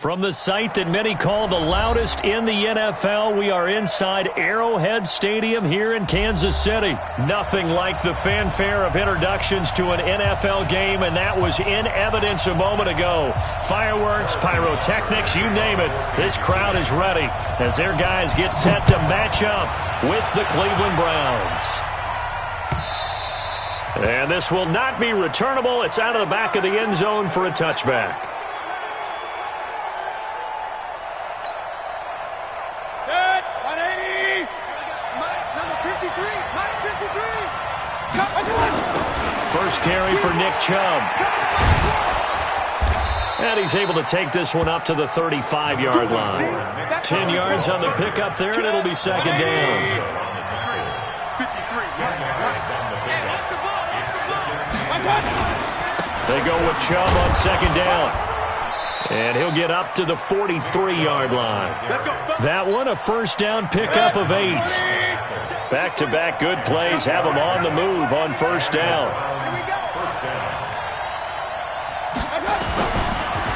From the site that many call the loudest in the NFL, we are inside Arrowhead Stadium here in Kansas City. Nothing like the fanfare of introductions to an NFL game, and that was in evidence a moment ago. Fireworks, pyrotechnics, you name it. This crowd is ready as their guys get set to match up with the Cleveland Browns. And this will not be returnable. It's out of the back of the end zone for a touchback. First carry for Nick Chubb. And he's able to take this one up to the 35-yard line. 10 yards on the pickup there, and it'll be second down. They go with Chubb on second down. And he'll get up to the 43-yard line. That one, a first down pickup of 8. Back-to-back good plays have him on the move on first down.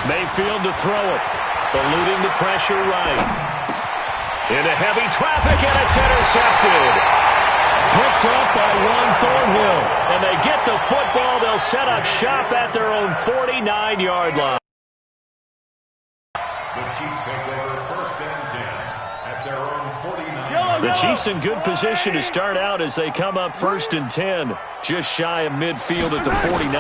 Mayfield to throw it. Eluding the pressure right. Into heavy traffic, and it's intercepted. Picked up by Juan Thornhill. And they get the football. They'll set up shop at their own 49-yard line. The Chiefs in good position to start out as they come up first and 10, just shy of midfield at the 49.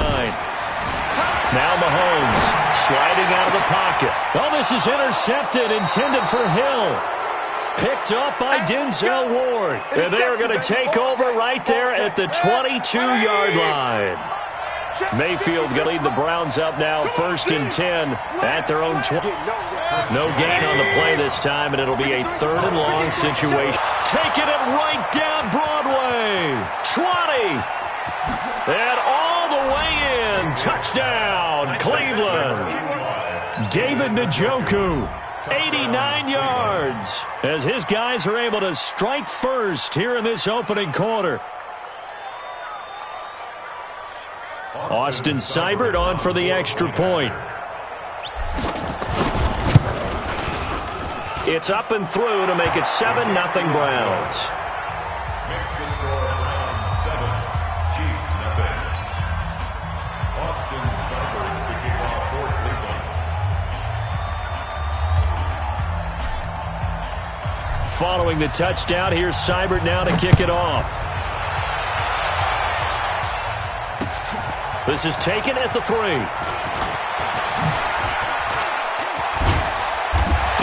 Now Mahomes sliding out of the pocket. Oh, this is intercepted, intended for Hill. Picked up by Denzel Ward. And they are going to take over right there at the 22-yard line. Mayfield going to lead the Browns up now, first and 10 at their own 20. No gain on the play this time, and it'll be a third and long situation. Taking it right down Broadway. 20. And all the way in. Touchdown, Cleveland. David Njoku, 89 yards, as his guys are able to strike first here in this opening quarter. Austin Seibert on for the extra point. It's up and through to make it 7-0 Browns. Makes the score Browns 7, Chiefs nothing. Austin Seibert to kick off for Cleveland. Following the touchdown, here's Seibert now to kick it off. This is taken at the 3.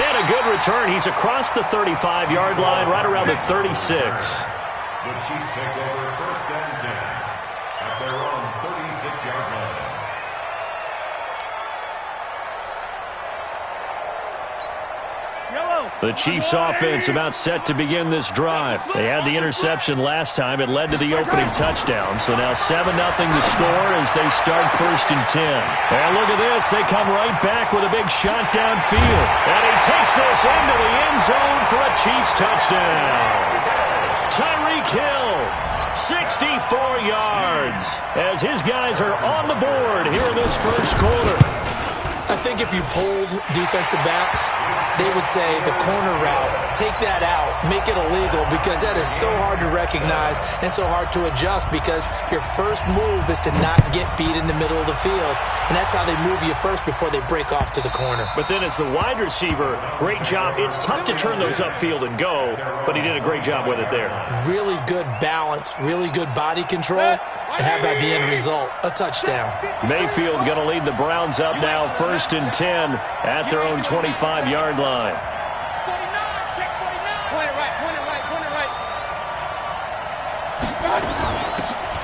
And a good return. He's across the 35-yard line, right around the 36. The Chiefs take over first and 10 at their own 36-yard line. The Chiefs offense about set to begin this drive. They had the interception last time. It led to the opening touchdown. So now 7-0 to score as they start first and 10. And look at this. They come right back with a big shot downfield. And he takes this into the end zone for a Chiefs touchdown. Tyreek Hill, 64 yards, as his guys are on the board here in this first quarter. I think if you polled defensive backs, they would say the corner route, take that out, make it illegal, because that is so hard to recognize and so hard to adjust, because your first move is to not get beat in the middle of the field. And that's how they move you first before they break off to the corner. But then as the wide receiver, great job. It's tough to turn those upfield and go, but he did a great job with it there. Really good balance, really good body control. And how about the end result? A touchdown. Mayfield going to lead the Browns up now, first and 10 at their own 25-yard line.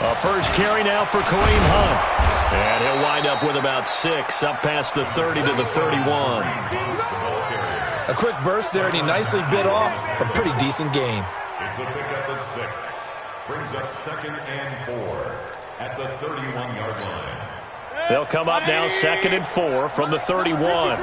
A first carry now for Kareem Hunt. And he'll wind up with about 6, up past the 30 to the 31. A quick burst there, and he nicely bit off a pretty decent game. It's a pickup of 6. Brings up second and 4 at the 31-yard line. They'll come up now, second and 4 from the 31.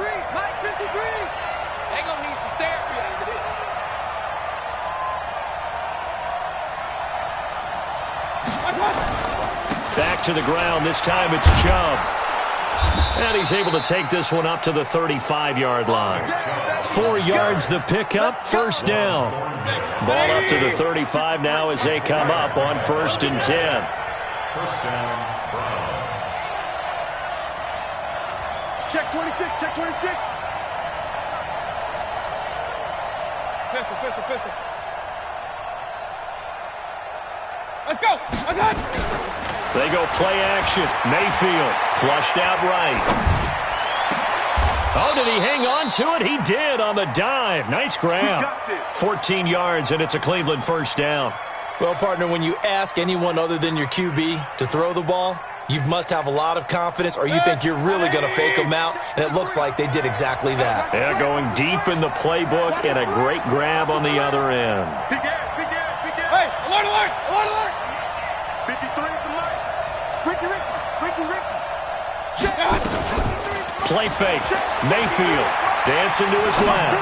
Back to the ground. This time it's Chubb. And he's able to take this one up to the 35-yard line. 4 yards the pickup, first down. Ball up to the 35 now as they come up on 1st and 10. First down, Browns. Check 26, check 26. Pistol. Let's go. They go play action. Mayfield flushed out right. Oh, did he hang on to it? He did on the dive. Nice grab. 14 yards, and it's a Cleveland first down. Well, partner, when you ask anyone other than your QB to throw the ball, you must have a lot of confidence, or you think you're really going to fake them out, and it looks like they did exactly that. Yeah, going deep in the playbook, and a great grab on the other end. Big gap. Hey, alert. 53 is the light. Ricky. Check. Play fake. Mayfield dancing to his left.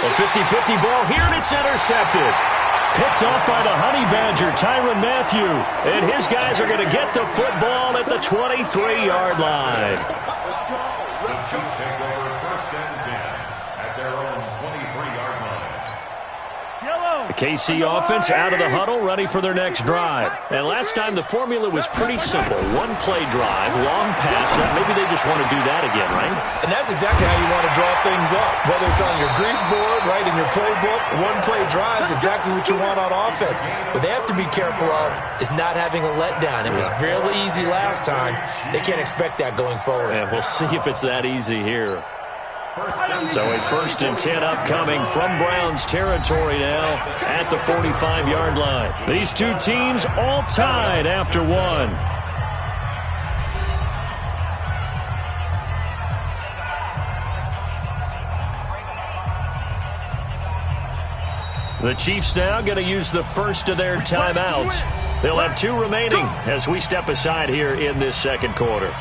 A 50-50 ball here, and it's intercepted. Picked off by the Honey Badger, Tyrann Mathieu. And his guys are going to get the football at the 23-yard line. The Chiefs take over 1st and 10 at their own 23-yard line. The KC offense out of the huddle, ready for their next drive. And last time the formula was pretty simple. 1-play drive, long pass. Maybe they just want to do that again, right? And that's exactly how you want to draw things up. Whether it's on your grease board, right, in your playbook, 1-play drive is exactly what you want on offense. What they have to be careful of is not having a letdown. It was fairly easy last time. They can't expect that going forward. And we'll see if it's that easy here. So a 1st and 10 upcoming from Browns territory now at the 45-yard line. These two teams all tied after one. The Chiefs now going to use the first of their timeouts. They'll have 2 remaining as we step aside here in this second quarter.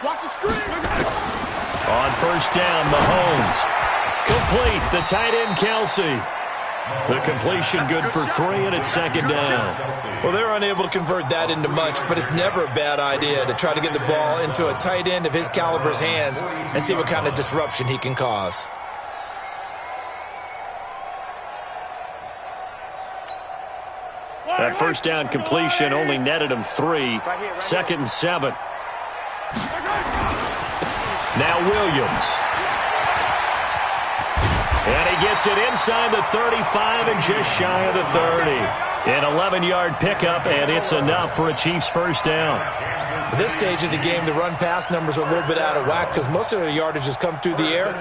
Watch the screen. On 1st down, Mahomes. Complete, the tight end, Kelsey. The completion good for 3, and it's 2nd down. Well, they're unable to convert that into much, but it's never a bad idea to try to get the ball into a tight end of his caliber's hands and see what kind of disruption he can cause. That 1st down completion only netted him 3. 2nd and 7. Now Williams. And he gets it inside the 35 and just shy of the 30. An 11-yard pickup, and it's enough for a Chiefs first down. At this stage of the game, the run-pass numbers are a little bit out of whack because most of the yardage has come through the air.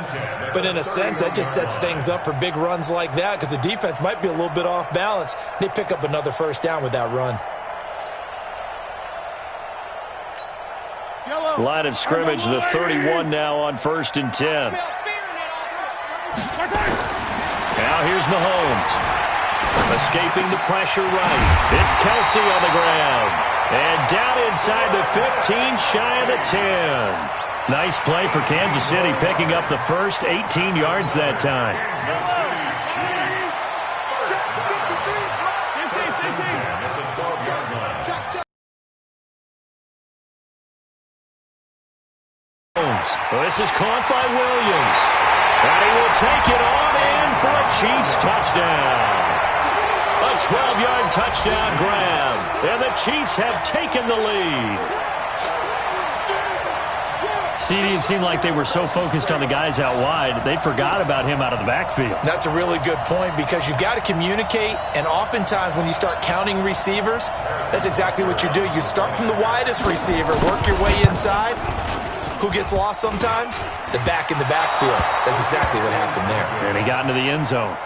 But in a sense, that just sets things up for big runs like that because the defense might be a little bit off balance. They pick up another first down with that run. Line of scrimmage, the 31 now on 1st and 10. Now here's Mahomes. Escaping the pressure right. It's Kelsey on the ground. And down inside the 15, shy of the 10. Nice play for Kansas City, picking up the first 18 yards that time. This is caught by Williams. And he will take it on in for a Chiefs touchdown. A 12-yard touchdown grab. And the Chiefs have taken the lead. CD, it seemed like they were so focused on the guys out wide, they forgot about him out of the backfield. That's a really good point because you've got to communicate, and oftentimes when you start counting receivers, that's exactly what you do. You start from the widest receiver, work your way inside. Who gets lost sometimes? The back in the backfield. That's exactly what happened there. And he got into the end zone.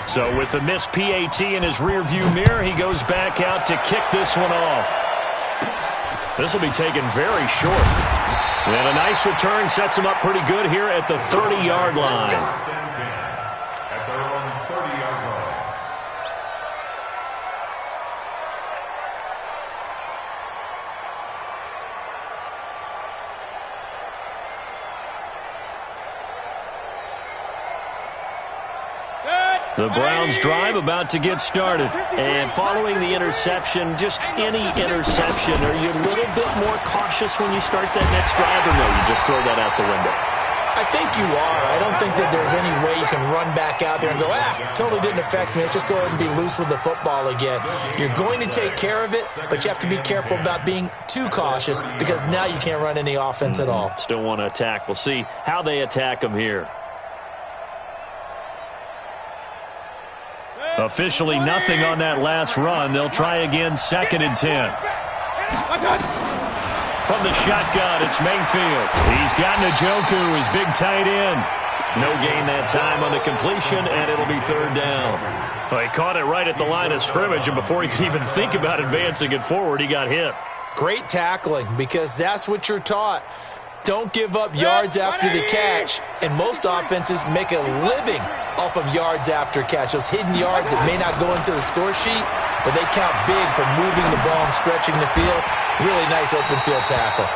So with the missed PAT in his rearview mirror, he goes back out to kick this one off. This will be taken very short. And a nice return sets him up pretty good here at the 30-yard line. At their own 30-yard line. The Browns drive about to get started. And following the interception, just any interception, are you a little bit more cautious when you start that next drive, or no, you just throw that out the window? I think you are. I don't think that there's any way you can run back out there and go, totally didn't affect me. Let's just go ahead and be loose with the football again. You're going to take care of it, but you have to be careful about being too cautious because now you can't run any offense at all. Still want to attack. We'll see how they attack him here. Officially nothing on that last run. They'll try again, 2nd and 10. From the shotgun, it's Mayfield. He's got Njoku, his big tight end. No gain that time on the completion, and it'll be 3rd down. Well, he caught it right at the line of scrimmage, and before he could even think about advancing it forward, he got hit. Great tackling, because that's what you're taught. Don't give up yards after the catch, and most offenses make a living off of yards after catch. Those hidden yards that may not go into the score sheet, but they count big for moving the ball and stretching the field. Really nice open field tackle.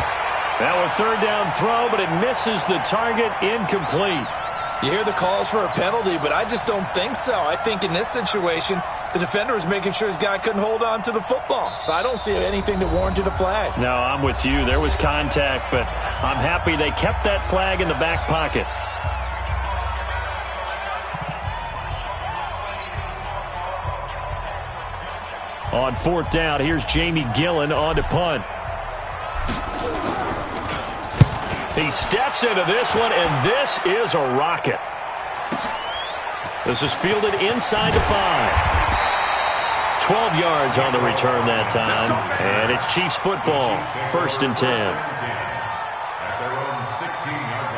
Now a 3rd down throw, but it misses the target, incomplete. You hear the calls for a penalty, but I just don't think so. I think in this situation, the defender was making sure his guy couldn't hold on to the football. So I don't see anything that warranted a flag. No, I'm with you. There was contact, but I'm happy they kept that flag in the back pocket. On 4th down, here's Jamie Gillen on to punt. He steps into this one, and this is a rocket. This is fielded inside the 5. 12 yards on the return that time, and it's Chiefs football, 1st and 10. At their own 16-yard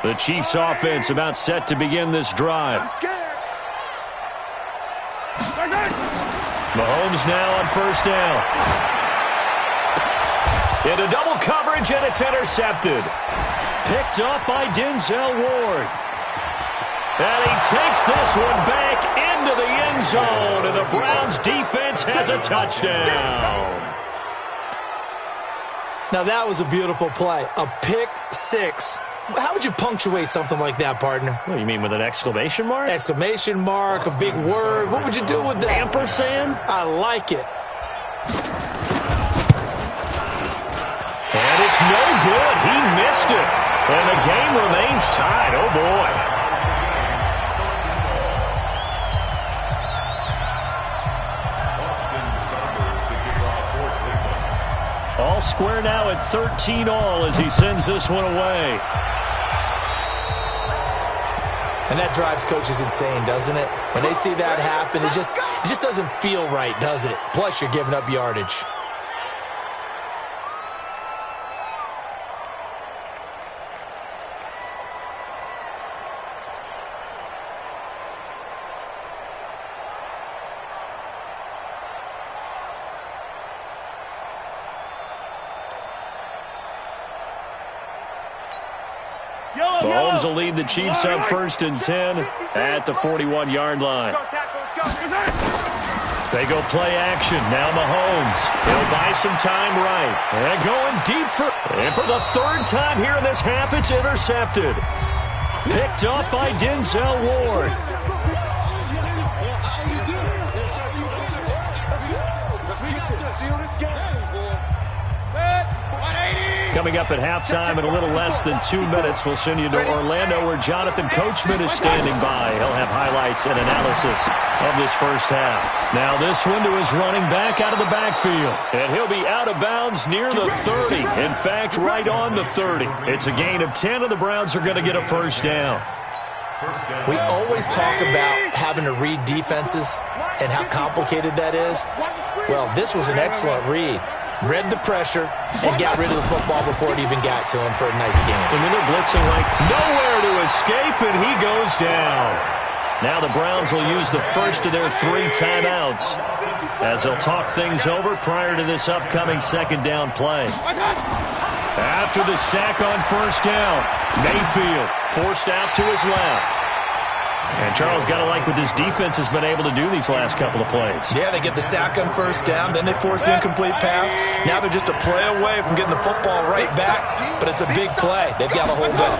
line. The Chiefs offense about set to begin this drive. Mahomes now on 1st down. Into double coverage, and it's intercepted. Picked off by Denzel Ward. And he takes this one back into the end zone, and the Browns defense has a touchdown. Now that was a beautiful play. A pick 6. How would you punctuate something like that, partner? What do you mean, with an exclamation mark? Exclamation mark, a big word. What would you do with that? Ampersand? I like it. And it's no good. He missed it. And the game remains tied. Oh, boy. All square now at 13 all as he sends this one away. And that drives coaches insane, doesn't it? When they see that happen, it just doesn't feel right, does it? Plus, you're giving up yardage. Mahomes will lead the Chiefs up 1st and 10 at the 41-yard line. They go play action. Now Mahomes. He'll buy some time right. And going deep for the 3rd time here in this half, it's intercepted. Picked up by Denzel Ward. Let's keep this. Coming up at halftime in a little less than 2 minutes, we'll send you to Orlando where Jonathan Coachman is standing by. He'll have highlights and analysis of this first half. Now this window is running back out of the backfield, and he'll be out of bounds near the 30. In fact, right on the 30. It's a gain of 10, and the Browns are going to get a first down. We always talk about having to read defenses and how complicated that is. Well, this was an excellent read. Read the pressure and got rid of the football before it even got to him for a nice game. And then they're blitzing like nowhere to escape, and he goes down. Now the Browns will use the first of their 3 timeouts as they'll talk things over prior to this upcoming second down play. After the sack on first down, Mayfield forced out to his left. And Charles, got to like what this defense has been able to do these last couple of plays. Yeah, they get the sack on first down, then they force the incomplete pass. Now they're just a play away from getting the football right back, but it's a big play. They've got to hold up.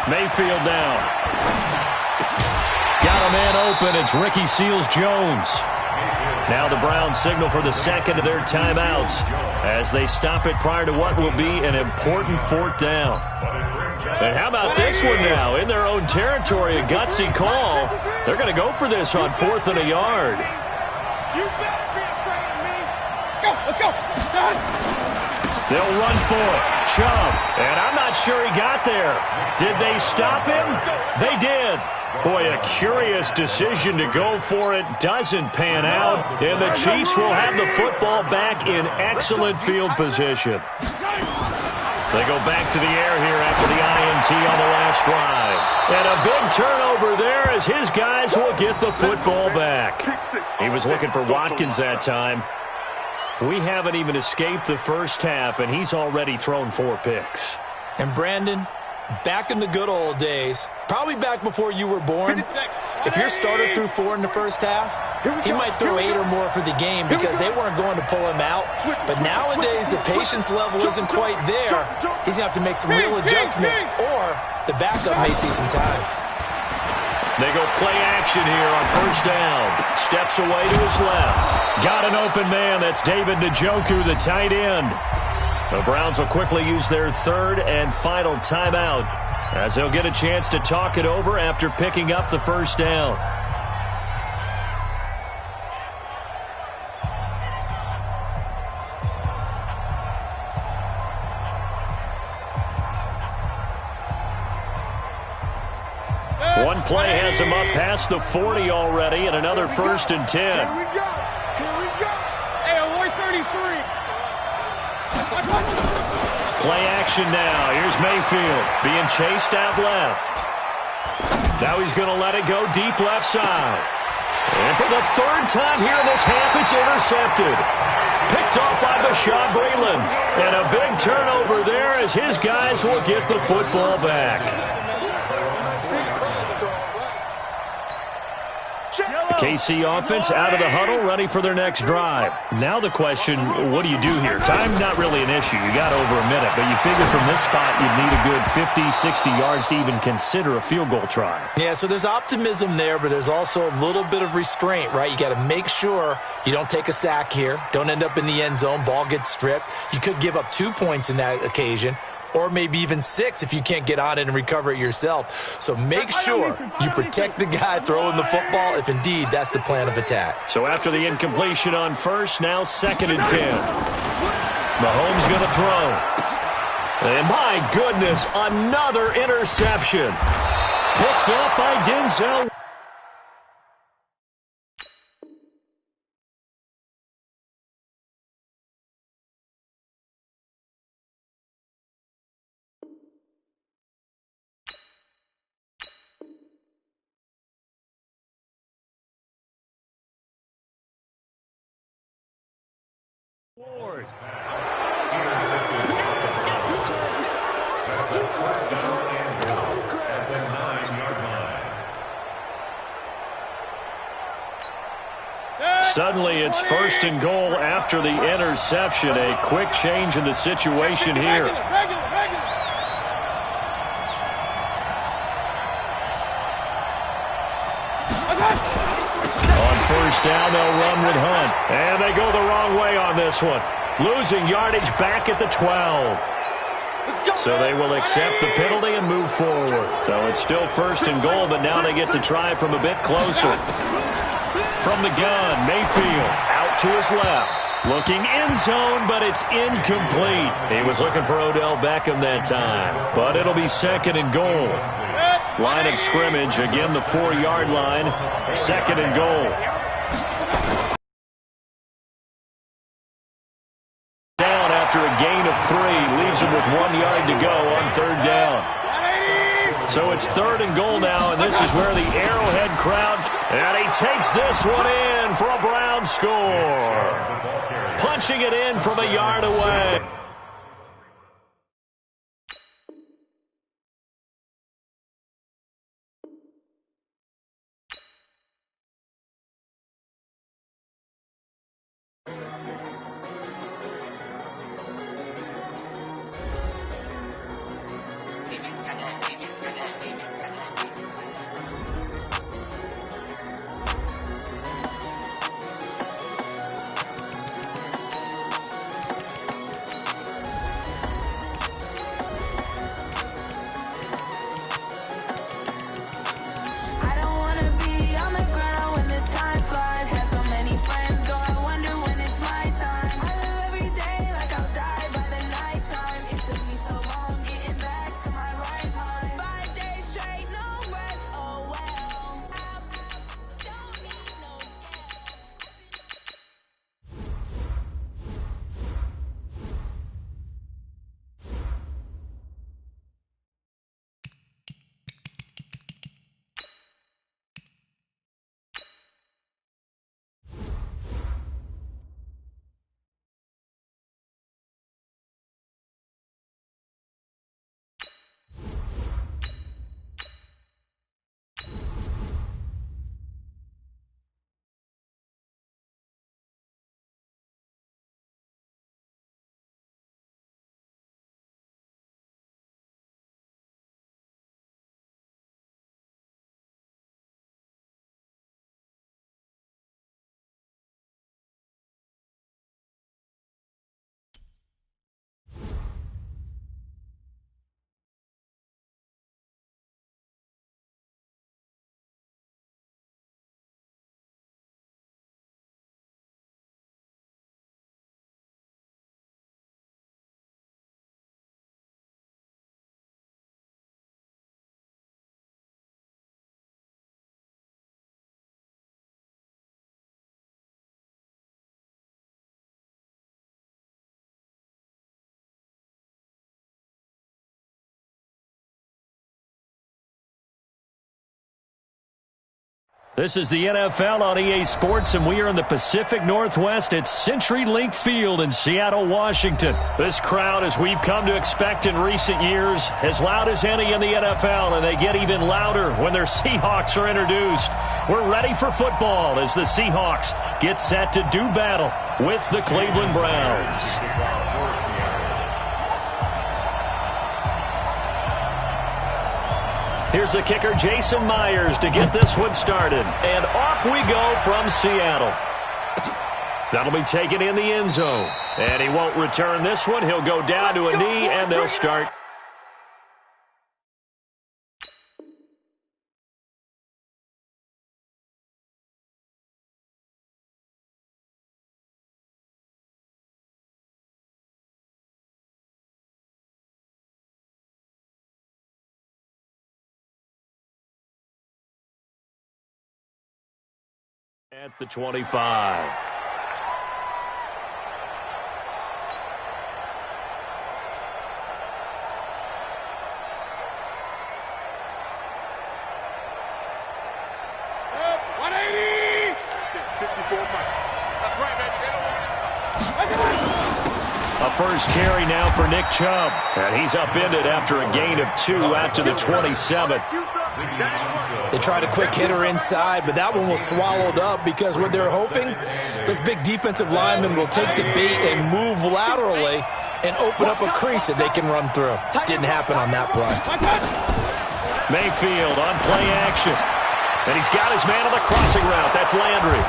Mayfield down. Got a man open. It's Ricky Seals-Jones. Now the Browns signal for the second of their timeouts as they stop it prior to what will be an important 4th down. And how about this one now? In their own territory, a gutsy call. They're going to go for this on 4th and a yard. You better be afraid of me. Go, let's go. They'll run for it. Chubb. And I'm not sure he got there. Did they stop him? They did. Boy, a curious decision to go for it. Doesn't pan out. And the Chiefs will have the football back in excellent field position. They go back to the air here after the INT on the last drive. And a big turnover there as his guys will get the football back. He was looking for Watkins that time. We haven't even escaped the first half, and he's already thrown 4 picks. And Brandon, back in the good old days, probably back before you were born, if your starter threw 4 in the first half, he might throw 8 or more for the game because they weren't going to pull him out. But nowadays, the patience level isn't quite there. He's going to have to make some real adjustments, or the backup may see some time. They go play action here on first down. Steps away to his left. Got an open man. That's David Njoku, the tight end. The Browns will quickly use their 3rd and final timeout as they'll get a chance to talk it over after picking up the first down. One play has him up past the 40 already, and another 1st and 10. Here we go. Here we go. Hey, avoid 33. Play action now. Here's Mayfield being chased out left. Now he's going to let it go deep left side. And for the 3rd time here in this half, it's intercepted. Picked off by Bashaud Breeland. And a big turnover there as his guys will get the football back. KC offense out of the huddle, ready for their next drive. Now the question, what do you do here? Time's not really an issue. You got over a minute, but you figure from this spot you'd need a good 50, 60 yards to even consider a field goal try. Yeah, so there's optimism there, but there's also a little bit of restraint, right? You got to make sure you don't take a sack here, don't end up in the end zone, ball gets stripped. You could give up 2 points in that occasion, or maybe even 6 if you can't get on it and recover it yourself. So make sure you protect the guy throwing the football if indeed that's the plan of attack. So after the incompletion on first, now 2nd and 10. Mahomes going to throw. And my goodness, another interception. Picked up by Denzel. Suddenly it's 1st and goal after the interception. A quick change in the situation here. On first down, they'll run with Hunt. And they go the wrong way on this one. Losing yardage back at the 12. So they will accept the penalty and move forward. So it's still 1st and goal, but now they get to try from a bit closer. From the gun, Mayfield out to his left. Looking end zone, but it's incomplete. He was looking for Odell Beckham that time, but it'll be 2nd and goal. Line of scrimmage, again the 4-yard line, 2nd and goal. Down after a gain of 3, leaves him with 1 yard to go on 3rd down. So it's 3rd and goal now, and this is where the Arrowhead crowd, and he takes this one in for a Brown score. Punching it in from a yard away. This is the NFL on EA Sports, and we are in the Pacific Northwest at CenturyLink Field in Seattle, Washington. This crowd, as we've come to expect in recent years, as loud as any in the NFL, and they get even louder when their Seahawks are introduced. We're ready for football as the Seahawks get set to do battle with the Cleveland Browns. Here's the kicker, Jason Myers, to get this one started. And off we go from Seattle. That'll be taken in the end zone. And he won't return this one. He'll go down to a knee, and they'll start. At the 25. A first carry now for Nick Chubb. And he's upended after a gain of 2 out to the 27. They tried a quick hitter inside, but that one was swallowed up because what they're hoping, those big defensive linemen will take the bait and move laterally and open up a crease that they can run through. Didn't happen on that play. Mayfield on play action. And he's got his man on the crossing route. That's Landry.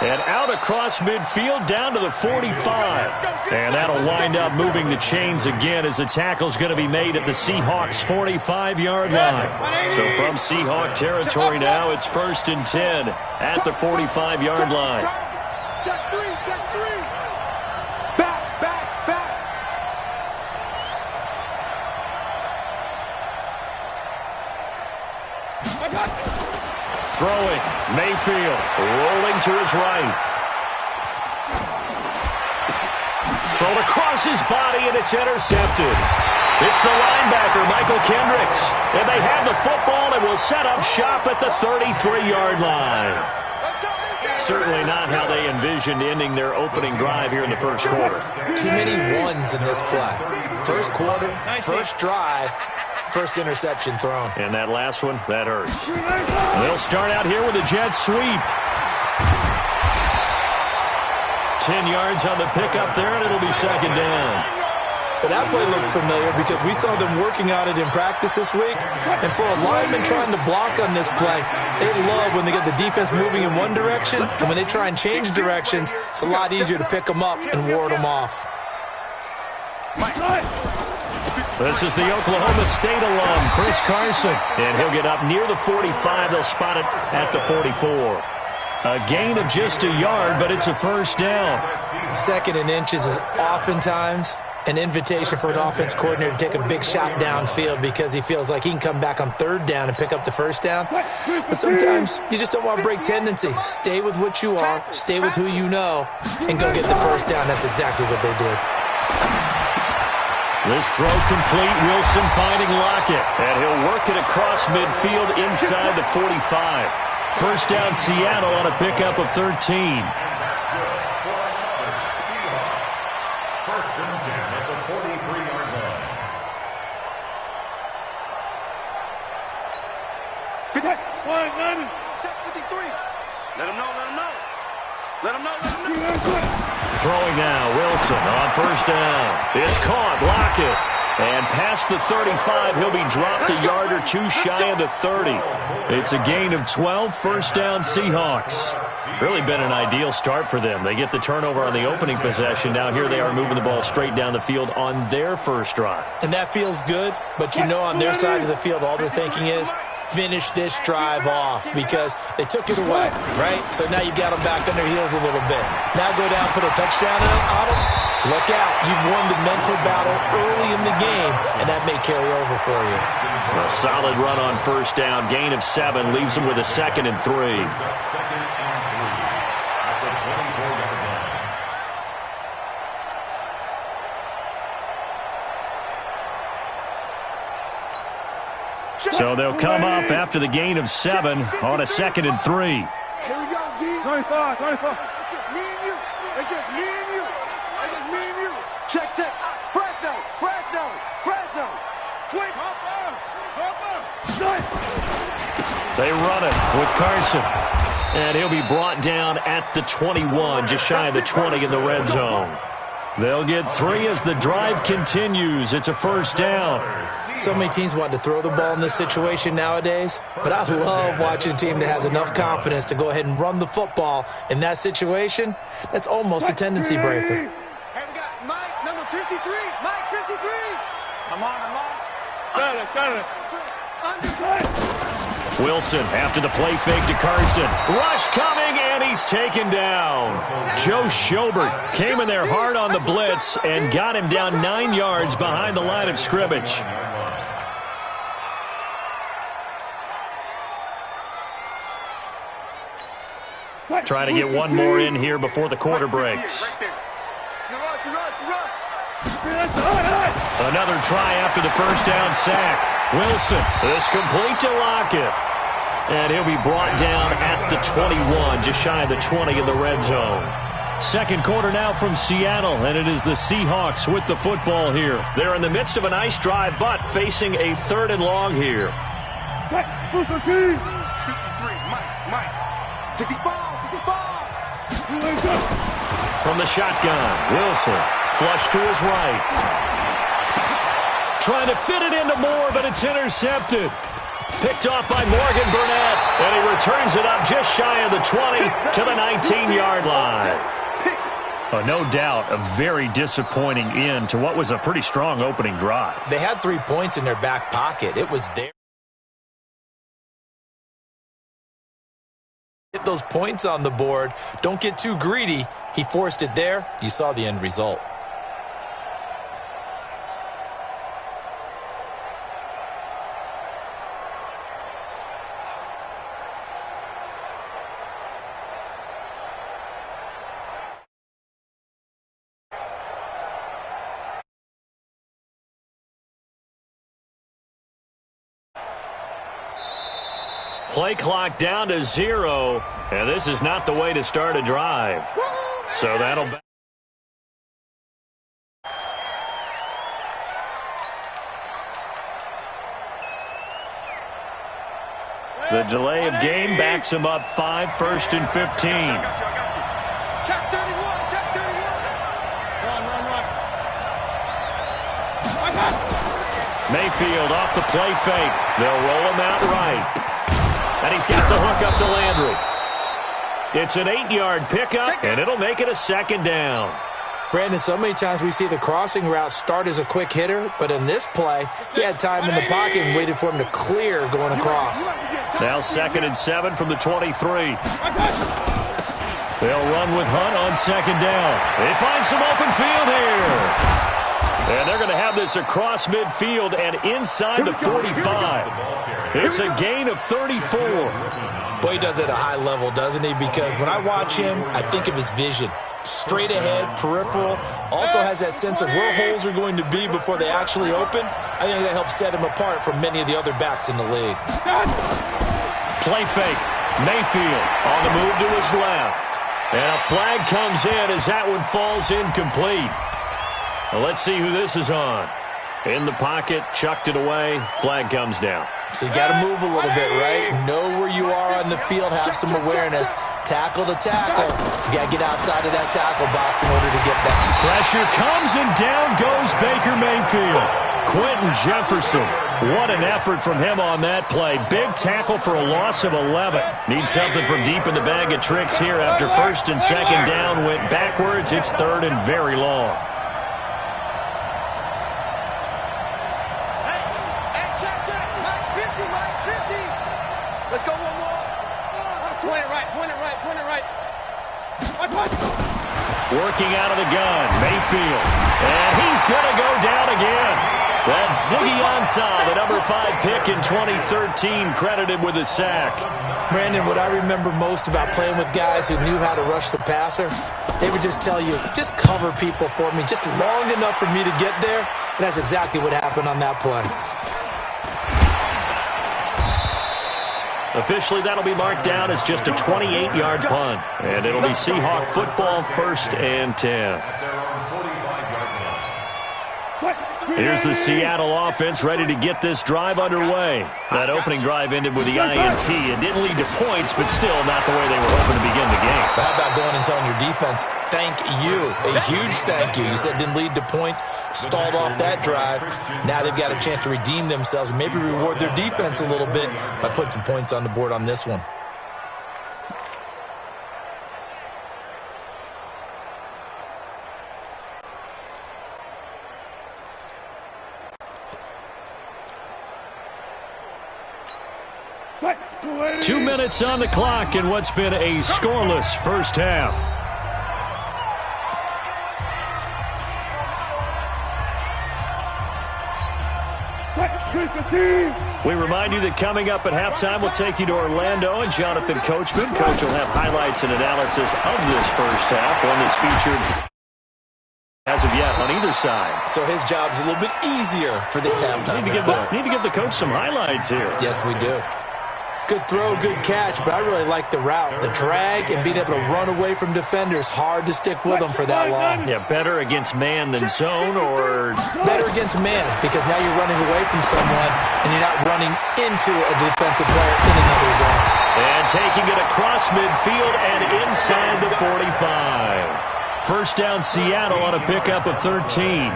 And out across midfield down to the 45. And that'll wind up moving the chains again as the tackle's going to be made at the Seahawks' 45-yard line. So from Seahawk territory now, it's 1st and 10 at the 45-yard line. Check three. Back. Throwing, Mayfield, rolling to his right. Thrown across his body, and it's intercepted. It's the linebacker, Michael Kendricks. And they have the football and will set up shop at the 33-yard line. Certainly not how they envisioned ending their opening drive here in the first quarter. Too many ones in this play. First quarter, first drive, first interception thrown. And that last one, that hurts. They'll start out here with a jet sweep. 10 yards on the pickup there, and it'll be 2nd down. But that play looks familiar because we saw them working on it in practice this week. And for a lineman trying to block on this play, they love when they get the defense moving in one direction. And when they try and change directions, it's a lot easier to pick them up and ward them off. This is the Oklahoma State alum, Chris Carson. And he'll get up near the 45. They'll spot it at the 44. A gain of just a yard, but it's a 1st down. 2nd and inches is oftentimes an invitation for an offense coordinator to take a big shot downfield because he feels like he can come back on 3rd down and pick up the 1st down. But sometimes you just don't want to break tendency. Stay with what you are, stay with who you know, and go get the 1st down. That's exactly what they did. This throw complete, Wilson finding Lockett. And he'll work it across midfield inside the 45. 1st down Seattle on a pickup of 13. Throwing now, Wilson on 1st down. It's caught, Lockett. And past the 35, he'll be dropped a yard or two shy of the 30. It's a gain of 12, 1st down Seahawks. Really been an ideal start for them. They get the turnover on the opening possession. Now here they are moving the ball straight down the field on their first drive. And that feels good, but you know on their side of the field all they're thinking is, finish this drive off because they took it away, right? So now you've got them back on their heels a little bit. Now go down, put a touchdown on them. Look out. You've won the mental battle early in the game, and that may carry over for you. A solid run on 1st down. Gain of 7 leaves them with a 2nd and 3. So they'll come up after the gain of 7 on a 2nd and 3. Here we go, D. 25. It's just me and you. It's just me and you. It's just me and you. Check. Fresno. 20. They run it with Carson. And he'll be brought down at the 21, just shy of the 20 in the red zone. They'll get 3 as the drive continues. It's a 1st down. So many teams want to throw the ball in this situation nowadays, but I love watching a team that has enough confidence to go ahead and run the football in that situation. That's almost a tendency breaker. Hey, we got Mike, number 53. Mike, 53. I'm on. Got it. Wilson after the play fake to Carson. Rush coming, and he's taken down. Joe Schobert came in there hard on the blitz and got him down 9 yards behind the line of scrimmage. Trying to get one more in here before the quarter breaks. Another try after the 1st down sack. Wilson is complete to Lockett. And he'll be brought down at the 21, just shy of the 20 in the red zone. 2nd quarter now from Seattle, and it is the Seahawks with the football here. They're in the midst of a nice drive, but facing a 3rd and long here. 53, Mike. 65. From the shotgun, Wilson, flush to his right. Trying to fit it into Moore, but it's intercepted. Picked off by Morgan Burnett, and he returns it up just shy of the 20 to the 19-yard line. No doubt, a very disappointing end to what was a pretty strong opening drive. They had 3 points in their back pocket. It was there. Get those points on the board. Don't get too greedy. He forced it there. You saw the end result. Play clock down to 0, and this is not the way to start a drive. So that'll... The delay of game backs him up 5, 1st and 15. Check 31, check 31. Run. Mayfield off the play fake. They'll roll him out right. And he's got the hook up to Landry. It's an 8-yard pickup, and it'll make it a 2nd down. Brandon, so many times we see the crossing route start as a quick hitter, but in this play, he had time in the pocket and waited for him to clear going across. Now 2nd and 7 from the 23. They'll run with Hunt on 2nd down. They find some open field here. And they're going to have this across midfield and inside the 45. It's a gain of 34. Boy, he does it at a high level, doesn't he? Because when I watch him, I think of his vision. Straight ahead, peripheral, also has that sense of where holes are going to be before they actually open. I think that helps set him apart from many of the other backs in the league. Play fake. Mayfield on the move to his left. And a flag comes in as that one falls incomplete. Well, let's see who this is on. In the pocket, chucked it away, flag comes down. So you got to move a little bit, right? Know where you are on the field, have some awareness. Tackle to tackle. You got to get outside of that tackle box in order to get that. Pressure comes and down goes Baker Mayfield. Quentin Jefferson. What an effort from him on that play. Big tackle for a loss of 11. Needs something from deep in the bag of tricks here after 1st and 2nd down. Went backwards. It's 3rd and very long. Working out of the gun, Mayfield. And he's going to go down again. That's Ziggy Ansah, the number 5 pick in 2013, credited with a sack. Brandon, what I remember most about playing with guys who knew how to rush the passer, they would just tell you, just cover people for me, just long enough for me to get there. And that's exactly what happened on that play. Officially, that'll be marked down as just a 28-yard punt. And it'll be Seahawk football, 1st and 10. Here's the Seattle offense ready to get this drive underway. That opening drive ended with the INT. It didn't lead to points, but still not the way they were hoping to begin the game. But how about going and telling your defense, thank you, a huge thank you. You said didn't lead to points, stalled off that drive. Now they've got a chance to redeem themselves and maybe reward their defense a little bit by putting some points on the board on this one. Two minutes on the clock in what's been a scoreless first half. We remind you that coming up at halftime, we'll take you to Orlando and Jonathan Coachman. Coach will have highlights and analysis of this first half, one that's featured as of yet on either side. So his job's a little bit easier for this halftime. Need to give the coach some highlights here. Yes, we do. Good throw, good catch, but I really like the route. The drag and being able to run away from defenders, hard to stick with them for that long. Yeah, better against man than zone, or? Better against man, because now you're running away from someone and you're not running into a defensive player in another zone. And taking it across midfield and inside the 45. First down Seattle on a pickup of 13.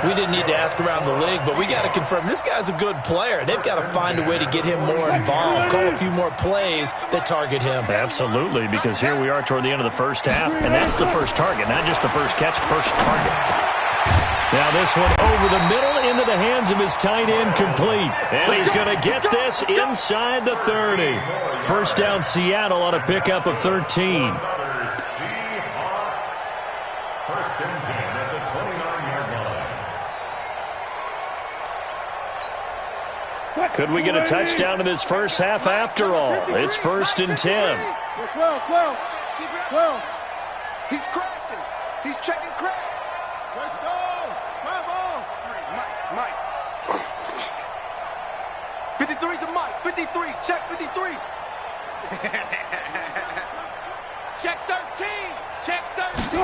We didn't need to ask around the league, but we got to confirm this guy's a good player. They've got to find a way to get him more involved, call a few more plays that target him. Absolutely, because here we are toward the end of the first half, and that's the first target, not just the first catch, first target. Now this one over the middle into the hands of his tight end, complete. And he's going to get this inside the 30. First down, Seattle on a pickup of 13. Seahawks. First and 10 at the 29-yard line. Could we get a touchdown in this first half after all? It's first and 10. 12. He's crashing. He's checking crash. Let's go. Come on. Mike. 53 to Mike. 53. Check 53. Check 13. Check 13.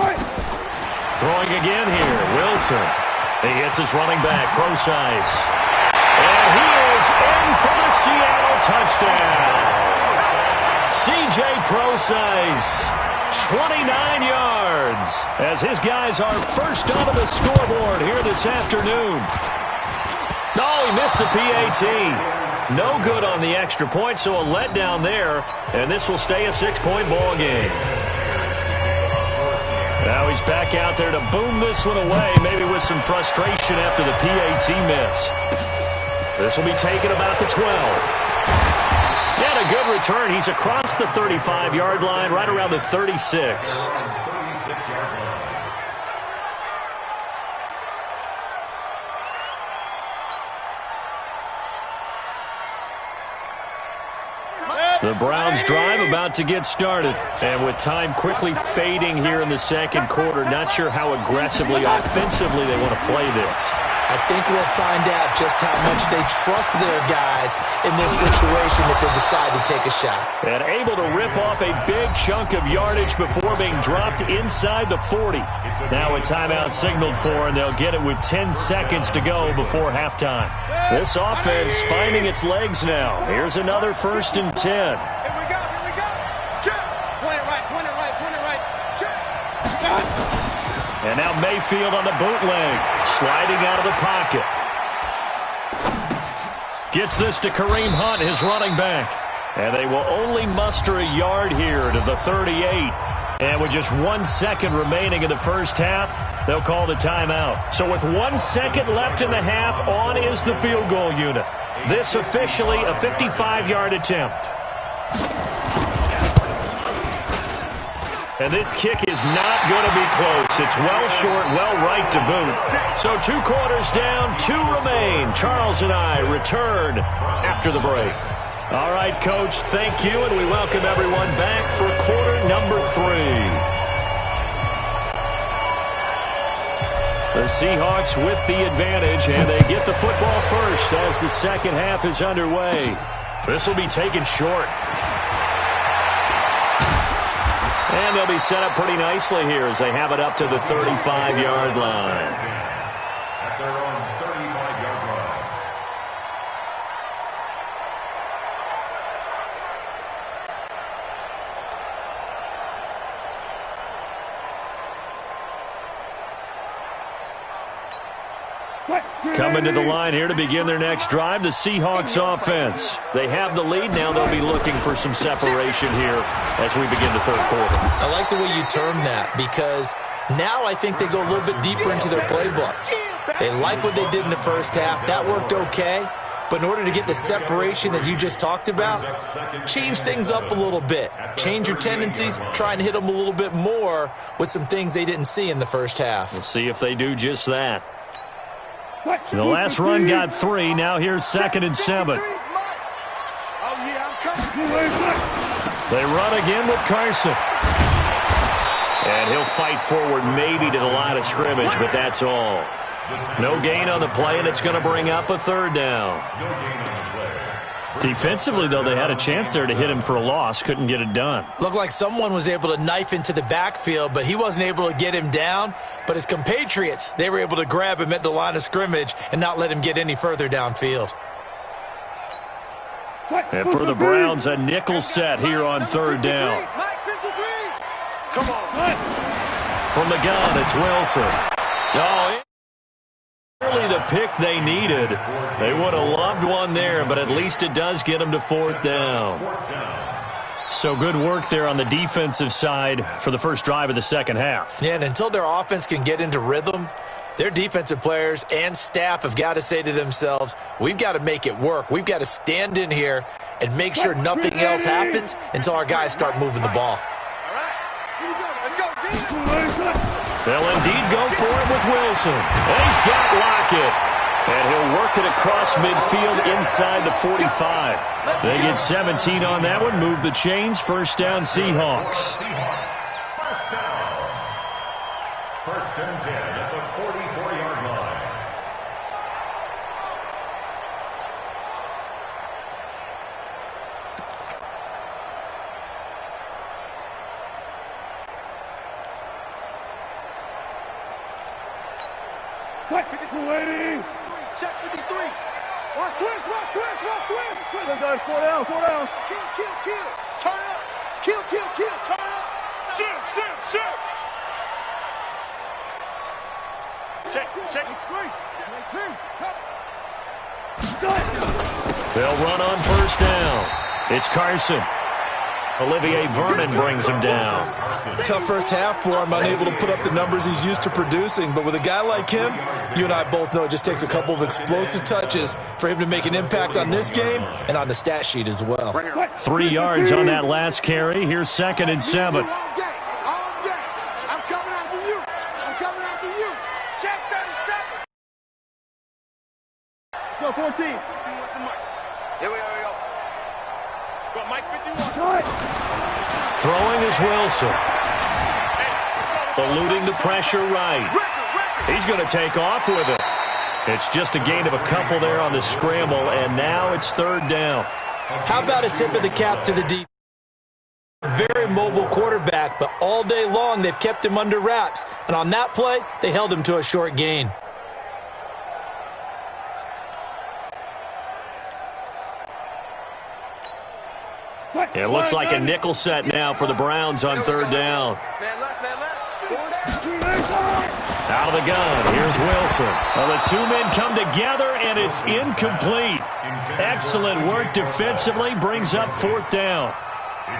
Throwing again here, Wilson. He hits his running back, Procise. And he is in for the Seattle touchdown. C.J. Procise, 29 yards, as his guys are first onto the scoreboard here this afternoon. Oh, he missed the PAT. No good on the extra point, so a letdown there, and this will stay a 6-point ball game. Now he's back out there to boom this one away, maybe with some frustration after the PAT miss. This will be taken about the 12. Yeah, a good return. He's across the 35-yard line, right around the 36. The Browns drive about to get started. And with time quickly fading here in the second quarter, not sure how aggressively, offensively they want to play this. I think we'll find out just how much they trust their guys in this situation if they decide to take a shot. And able to rip off a big chunk of yardage before being dropped inside the 40. Now a timeout signaled for, and they'll get it with 10 seconds to go before halftime. This offense finding its legs now. Here's another first and 10. Here we go. Check. Point it right. Check. And now Mayfield on the bootleg, sliding out of the pocket. Gets this to Kareem Hunt, his running back. And they will only muster a yard here to the 38. And with just 1 second remaining in the first half, they'll call the timeout. So with 1 second left in the half, on is the field goal unit. This officially a 55-yard attempt. And this kick is not going to be close. It's well short, well right to boot. So 2 quarters down, 2 remain. Charles and I return after the break. All right, Coach, thank you, and we welcome everyone back for quarter number 3. The Seahawks with the advantage, and they get the football first as the second half is underway. This will be taken short. And they'll be set up pretty nicely here as they have it up to the 35-yard line. At their own 35-yard line. Coming to the line here to begin their next drive, the Seahawks offense. They have the lead now. They'll be looking for some separation here as we begin the third quarter. I like the way you term that, because now I think they go a little bit deeper into their playbook. They like what they did in the first half. That worked okay. But in order to get the separation that you just talked about, change things up a little bit. Change your tendencies, try and hit them a little bit more with some things they didn't see in the first half. We'll see if they do just that. The last run got 3. Now here's 2nd and 7. They run again with Carson. And he'll fight forward maybe to the line of scrimmage, but that's all. No gain on the play, and it's going to bring up a 3rd down. Defensively, though, they had a chance there to hit him for a loss. Couldn't get it done. Looked like someone was able to knife into the backfield, but he wasn't able to get him down. But his compatriots, they were able to grab him at the line of scrimmage and not let him get any further downfield. And for the Browns, a nickel set here on 3rd down. Come on. From the gun, it's Wilson. Oh, pick they needed. They would have loved one there, but at least it does get them to 4th down. So good work there on the defensive side for the first drive of the second half. Yeah, and until their offense can get into rhythm, their defensive players and staff have got to say to themselves, we've got to make it work. We've got to stand in here and make sure nothing else happens until our guys start moving the ball. They'll indeed go for it with Wilson. And he's got Lockett. And he'll work it across midfield inside the 45. They get 17 on that one. Move the chains. First down, Seahawks. First and 10 at the 44-yard line. Waiting. Check 53. Watch twist, watch twist, watch twist. Twist, I'm done. 4 down, 4 down. Kill, kill, kill. Turn up. Kill, kill, kill. Turn up. Shift, shift, shift. Check, check. It's great. They'll run on first down. It's Carson. Olivier Vernon brings him down. Tough first half for him, unable to put up the numbers he's used to producing. But with a guy like him, you and I both know it just takes a couple of explosive touches for him to make an impact on this game and on the stat sheet as well. 3 yards on that last carry. Here's 2nd and 7. All day. I'm coming after you. I'm coming after you. Check 37. Go 14. Here we go. Go Mike 51. Throwing is Wilson. Eluding the pressure right. He's going to take off with it. It's just a gain of a couple there on the scramble, and now it's 3rd down. How about a tip of the cap to the defense? Very mobile quarterback, but all day long they've kept him under wraps. And on that play, they held him to a short gain. It looks like a nickel set now for the Browns on 3rd down. Out of the gun, here's Wilson. Well, the two men come together, and it's incomplete. Excellent work defensively, brings up 4th down.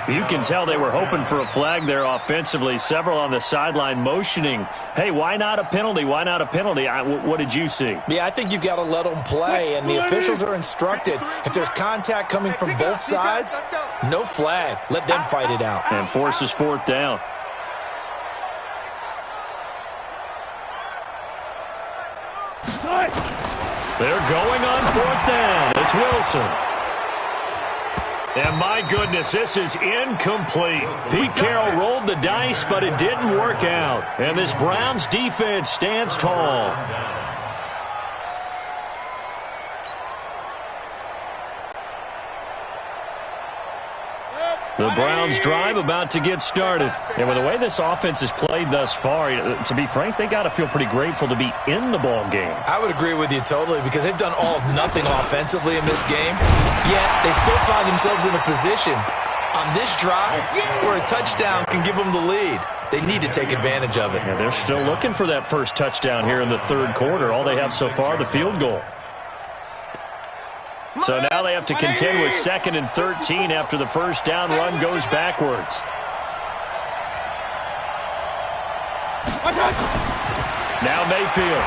You can tell they were hoping for a flag there offensively. Several on the sideline motioning, hey, why not a penalty? Why not a penalty? What did you see? Yeah, I think you've got to let them play, and the officials are instructed. If there's contact coming from both sides, no flag. Let them fight it out. And forces 4th down. They're going on 4th down. It's Wilson. And my goodness, this is incomplete. Pete Carroll rolled the dice, but it didn't work out. And this Browns defense stands tall. The Browns drive about to get started. And with the way this offense has played thus far, to be frank, they got to feel pretty grateful to be in the ball game. I would agree with you totally because they've done all of nothing offensively in this game, yet they still find themselves in a position on this drive where a touchdown can give them the lead. They need to take advantage of it. Yeah, they're still looking for that first touchdown here in the 3rd quarter. All they have so far, the field goal. So now they have to contend with 2nd and 13 after the first down run goes backwards. Now Mayfield.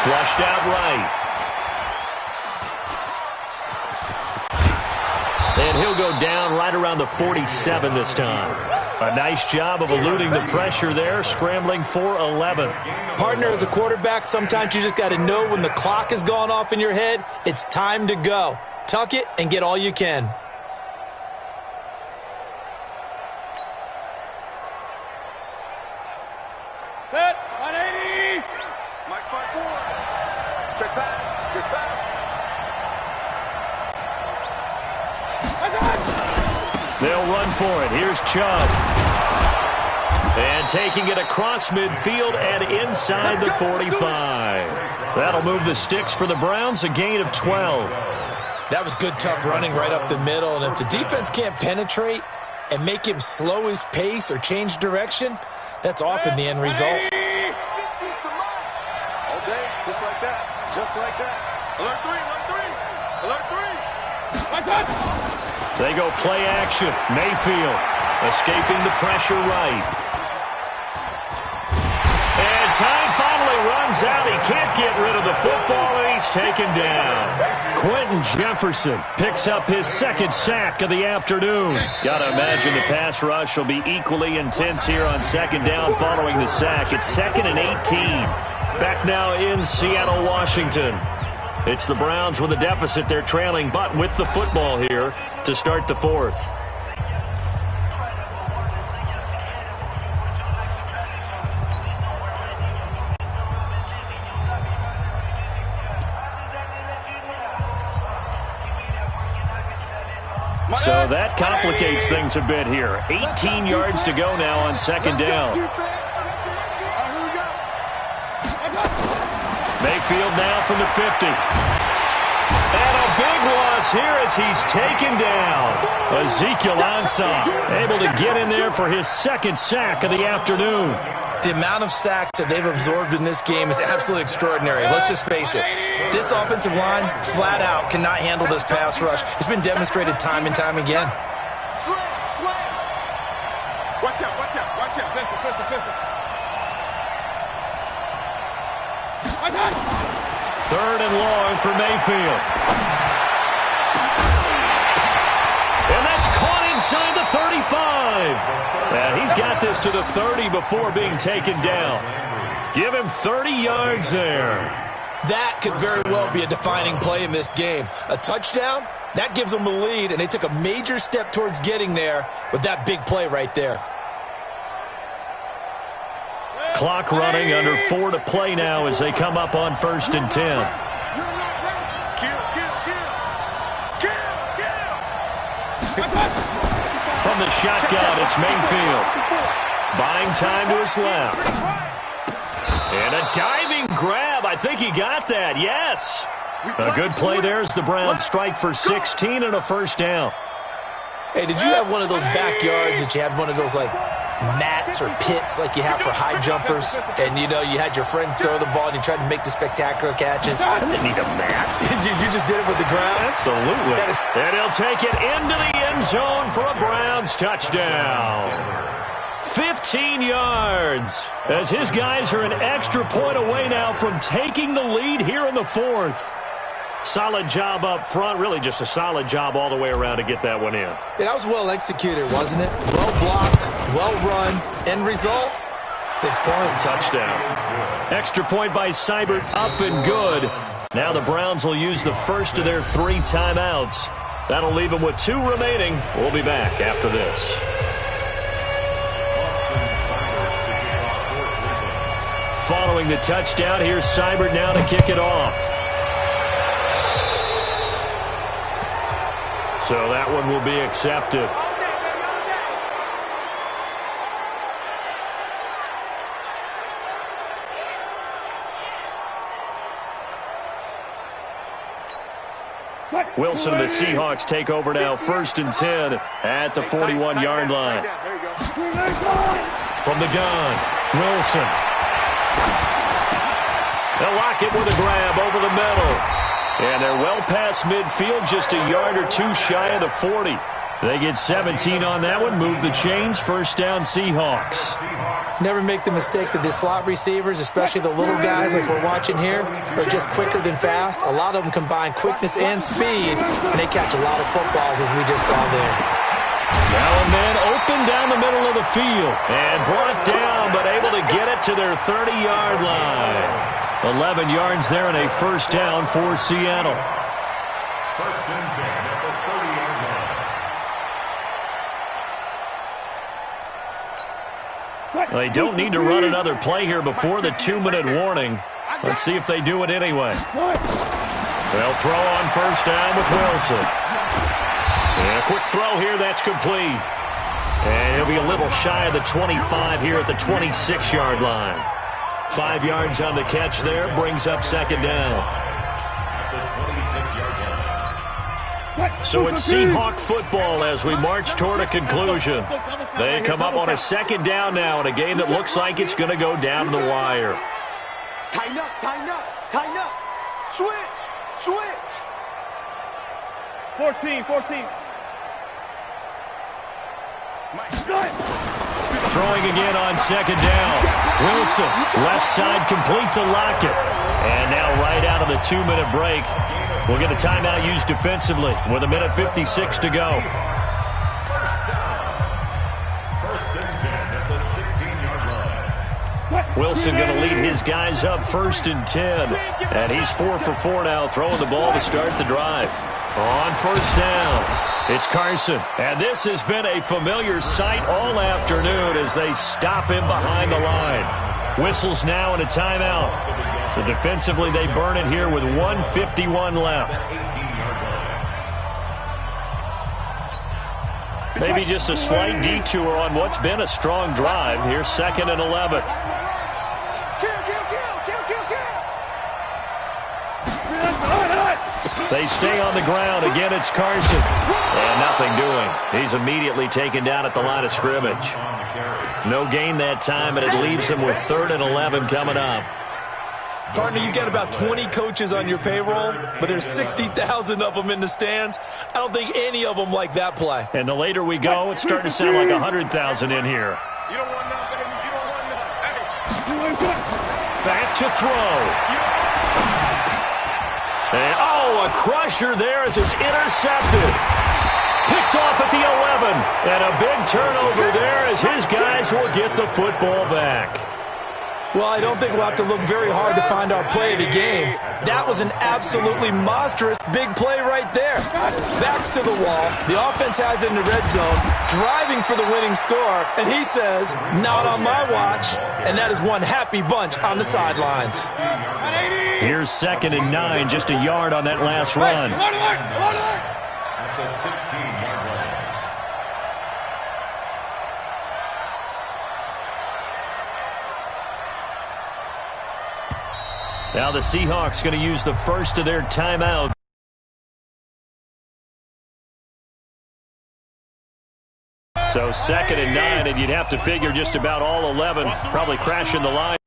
Flushed out right. And he'll go down right around the 47 this time. A nice job of eluding the pressure there, scrambling for 11. Partner, as a quarterback, sometimes you just got to know when the clock has gone off in your head, it's time to go. Tuck it and get all you can. Set, 180. Mike 5-4. Check pass, check pass. They'll run for it. Here's Chubb. And taking it across midfield and inside the 45. That'll move the sticks for the Browns, a gain of 12. That was good, tough running right up the middle. And if the defense can't penetrate and make him slow his pace or change direction, that's often the end result. All day, just like that. Alert three, alert three, alert three. They go play action. Mayfield escaping the pressure right. And time finally runs out. He can't get rid of the football, and he's taken down. Quentin Jefferson picks up his second sack of the afternoon. Got to imagine the pass rush will be equally intense here on second down following the sack. It's 2nd and 18. Back now in Seattle, Washington. It's the Browns with a deficit. They're trailing, but with the football here to start the fourth. So that complicates things a bit here. 18 yards to go now on second down. Mayfield now from the 50. And a big loss here as he's taken down. Ezekiel Ansah able to get in there for his second sack of the afternoon. The amount of sacks that they've absorbed in this game is absolutely extraordinary. Let's just face it. This offensive line, flat out, cannot handle this pass rush. It's been demonstrated time and time again. Slam. Watch out, watch out, watch out. Pistol. Third and long for Mayfield. And that's caught inside the 35. And he's got this to the 30 before being taken down. Give him 30 yards there. That could very well be a defining play in this game. A touchdown, that gives them a lead, and they took a major step towards getting there with that big play right there. Clock running, under 4 to play now as they come up on 1st and 10. From the shotgun, it's Mayfield. Buying time to his left. And a diving grab. I think he got that. Yes. A good play there as the Browns strike for 16 and a first down. Hey, did you have one of those backyards that you had one of those, like, mats or pits like you have for high jumpers? And, you know, you had your friends throw the ball and you tried to make the spectacular catches? I didn't need a mat. you just did it with the ground? Absolutely. And he'll take it into the end zone for a Browns touchdown. 15 yards as his guys are an extra point away now from taking the lead here in the fourth. Solid job up front, really just a solid job all the way around to get that one in. Yeah, that was well executed, wasn't it? Well blocked, well run. End result, 6 points. Touchdown. Extra point by Seibert, up and good. Now the Browns will use the first of their 3 timeouts. That'll leave them with 2 remaining. We'll be back after this. Following the touchdown, here's Seibert now to kick it off. So that one will be accepted. Wilson and the Seahawks take over now, 1st and 10 at the 41-yard line. From the gun, Wilson. They'll lock it with a grab over the middle. And they're well past midfield, just a yard or 2 shy of the 40. They get 17 on that one, move the chains, first down Seahawks. Never make the mistake that the slot receivers, especially the little guys like we're watching here, are just quicker than fast. A lot of them combine quickness and speed, and they catch a lot of footballs as we just saw there. Now a man open down the middle of the field and brought down, but able to get it to their 30-yard line. 11 yards there and a first down for Seattle. 1st and 10 at the 30-yard line. They don't need to run another play here before the 2-minute warning. Let's see if they do it anyway. They'll throw on first down with Wilson. And a quick throw here, that's complete. And he'll be a little shy of the 25 here at the 26-yard line. 5 yards on the catch there, brings up second down. So it's Seahawk football as we march toward a conclusion. They come up on a second down now in a game that looks like it's going to go down the wire. Tighten up, tighten up, tighten up. Switch, Switch. 14. Throwing again on second down. Wilson, left side complete to Lockett. And now right out of the 2-minute break, we'll get a timeout used defensively with 1:56 to go. First and 10 at the 16-yard line. Wilson going to lead his guys up 1st and 10. And he's 4 for 4 now, throwing the ball to start the drive. On first down, it's Carson. And this has been a familiar sight all afternoon as they stop him behind the line. Whistles now and a timeout. So defensively, they burn it here with 1:51 left. Maybe just a slight detour on what's been a strong drive. Here's 2nd and 11. They stay on the ground. Again, it's Carson. And nothing doing. He's immediately taken down at the line of scrimmage. No gain that time, and it leaves him with 3rd and 11 coming up. Partner, you got about 20 coaches on your payroll, but there's 60,000 of them in the stands. I don't think any of them like that play. And the later we go, it's starting to sound like 100,000 in here. You don't want none, baby. You don't want none. Hey. Back to throw. And, oh, a crusher there as it's intercepted. Picked off at the 11. And a big turnover there as his guys will get the football back. Well, I don't think we'll have to look very hard to find our play of the game. That was an absolutely monstrous big play right there. Backs to the wall. The offense has it in the red zone, driving for the winning score. And he says, not on my watch. And that is one happy bunch on the sidelines. Here's 2nd and 9, just a yard on that last run. At the 16-yard line. Now the Seahawks going to use the first of their timeouts. So 2nd and 9, and you'd have to figure just about all 11 probably crashing the line.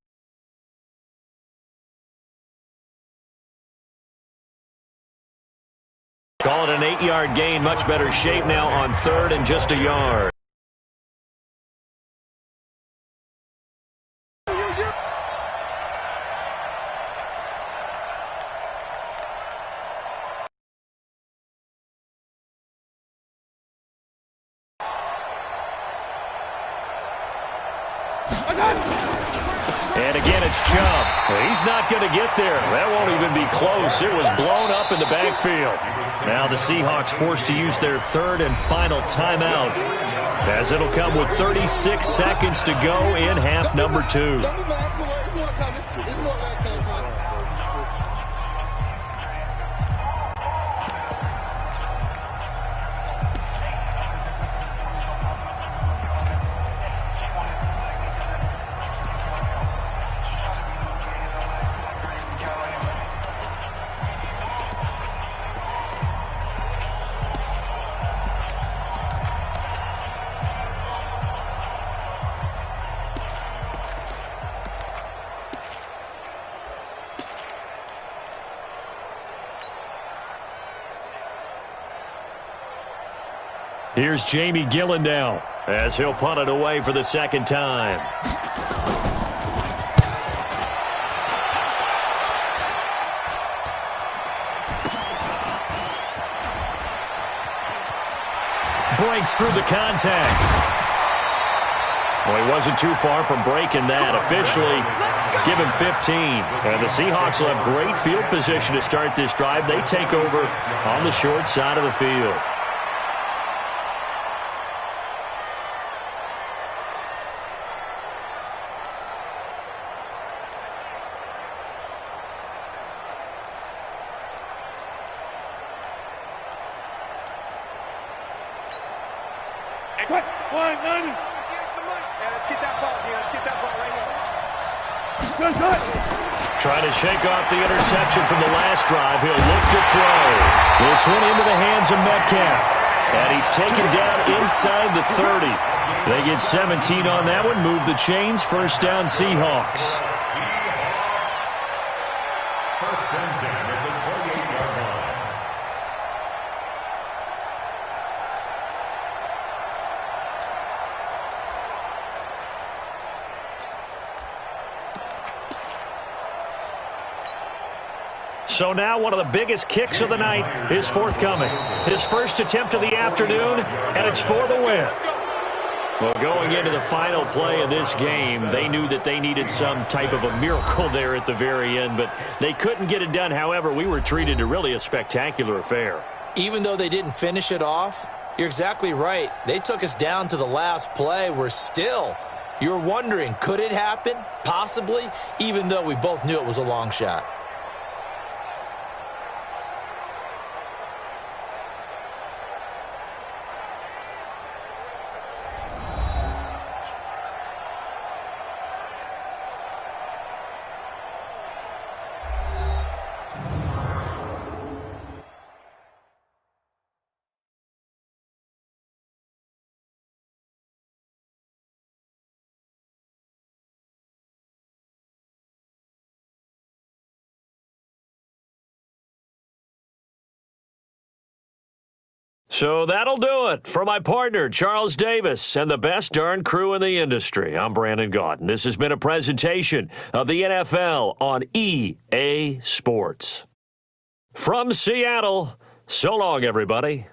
Call it an 8-yard gain. Much better shape now on 3rd and just a yard. And again, it's Chubb. He's not going to get there. That won't even be close. It was blown up in the backfield. Now the Seahawks forced to use their 3rd and final timeout, as it'll come with 36 seconds to go in half number 2. Here's Jamie Gillen now, as he'll punt it away for the 2nd time. Breaks through the contact. Well, he wasn't too far from breaking that. Officially, give him 15. And the Seahawks will have great field position to start this drive. They take over on the short side of the field. Trying to shake off the interception from the last drive. He'll look to throw. This one into the hands of Metcalf. And he's taken down inside the 30. They get 17 on that one. Move the chains. First down, Seahawks. First and 10 at the 28-yard So now one of the biggest kicks of the night is forthcoming. His first attempt of the afternoon, and it's for the win. Well, going into the final play of this game, they knew that they needed some type of a miracle there at the very end, but they couldn't get it done. However, we were treated to really a spectacular affair. Even though they didn't finish it off, you're exactly right. They took us down to the last play. We're still, you're wondering, could it happen? Possibly, even though we both knew it was a long shot. So that'll do it for my partner, Charles Davis, and the best darn crew in the industry. I'm Brandon Gaudin. This has been a presentation of the NFL on EA Sports. From Seattle, so long, everybody.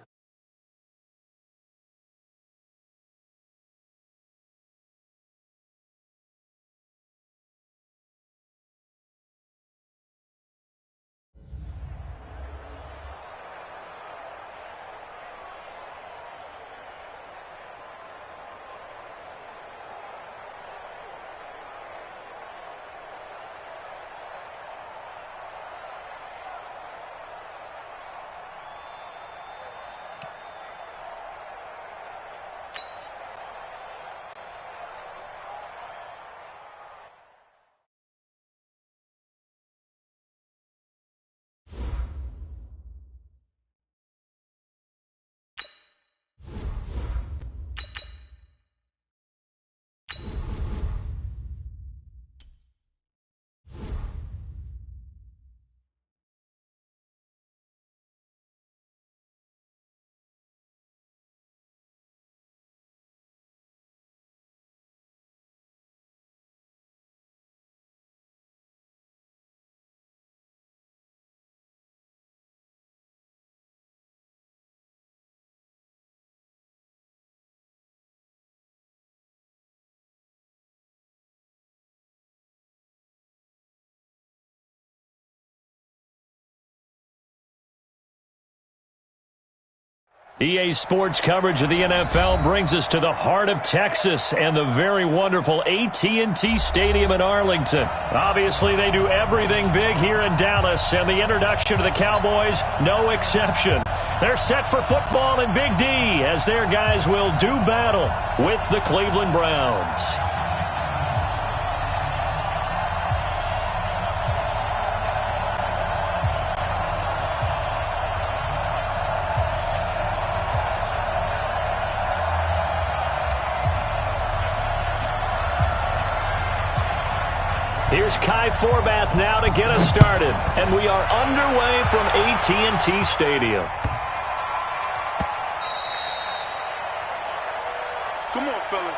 EA Sports coverage of the NFL brings us to the heart of Texas and the very wonderful AT&T Stadium in Arlington. Obviously, they do everything big here in Dallas, and the introduction to the Cowboys, no exception. They're set for football in Big D as their guys will do battle with the Cleveland Browns. Here's Kai Forbath now to get us started, and we are underway from AT&T Stadium. Come on, fellas.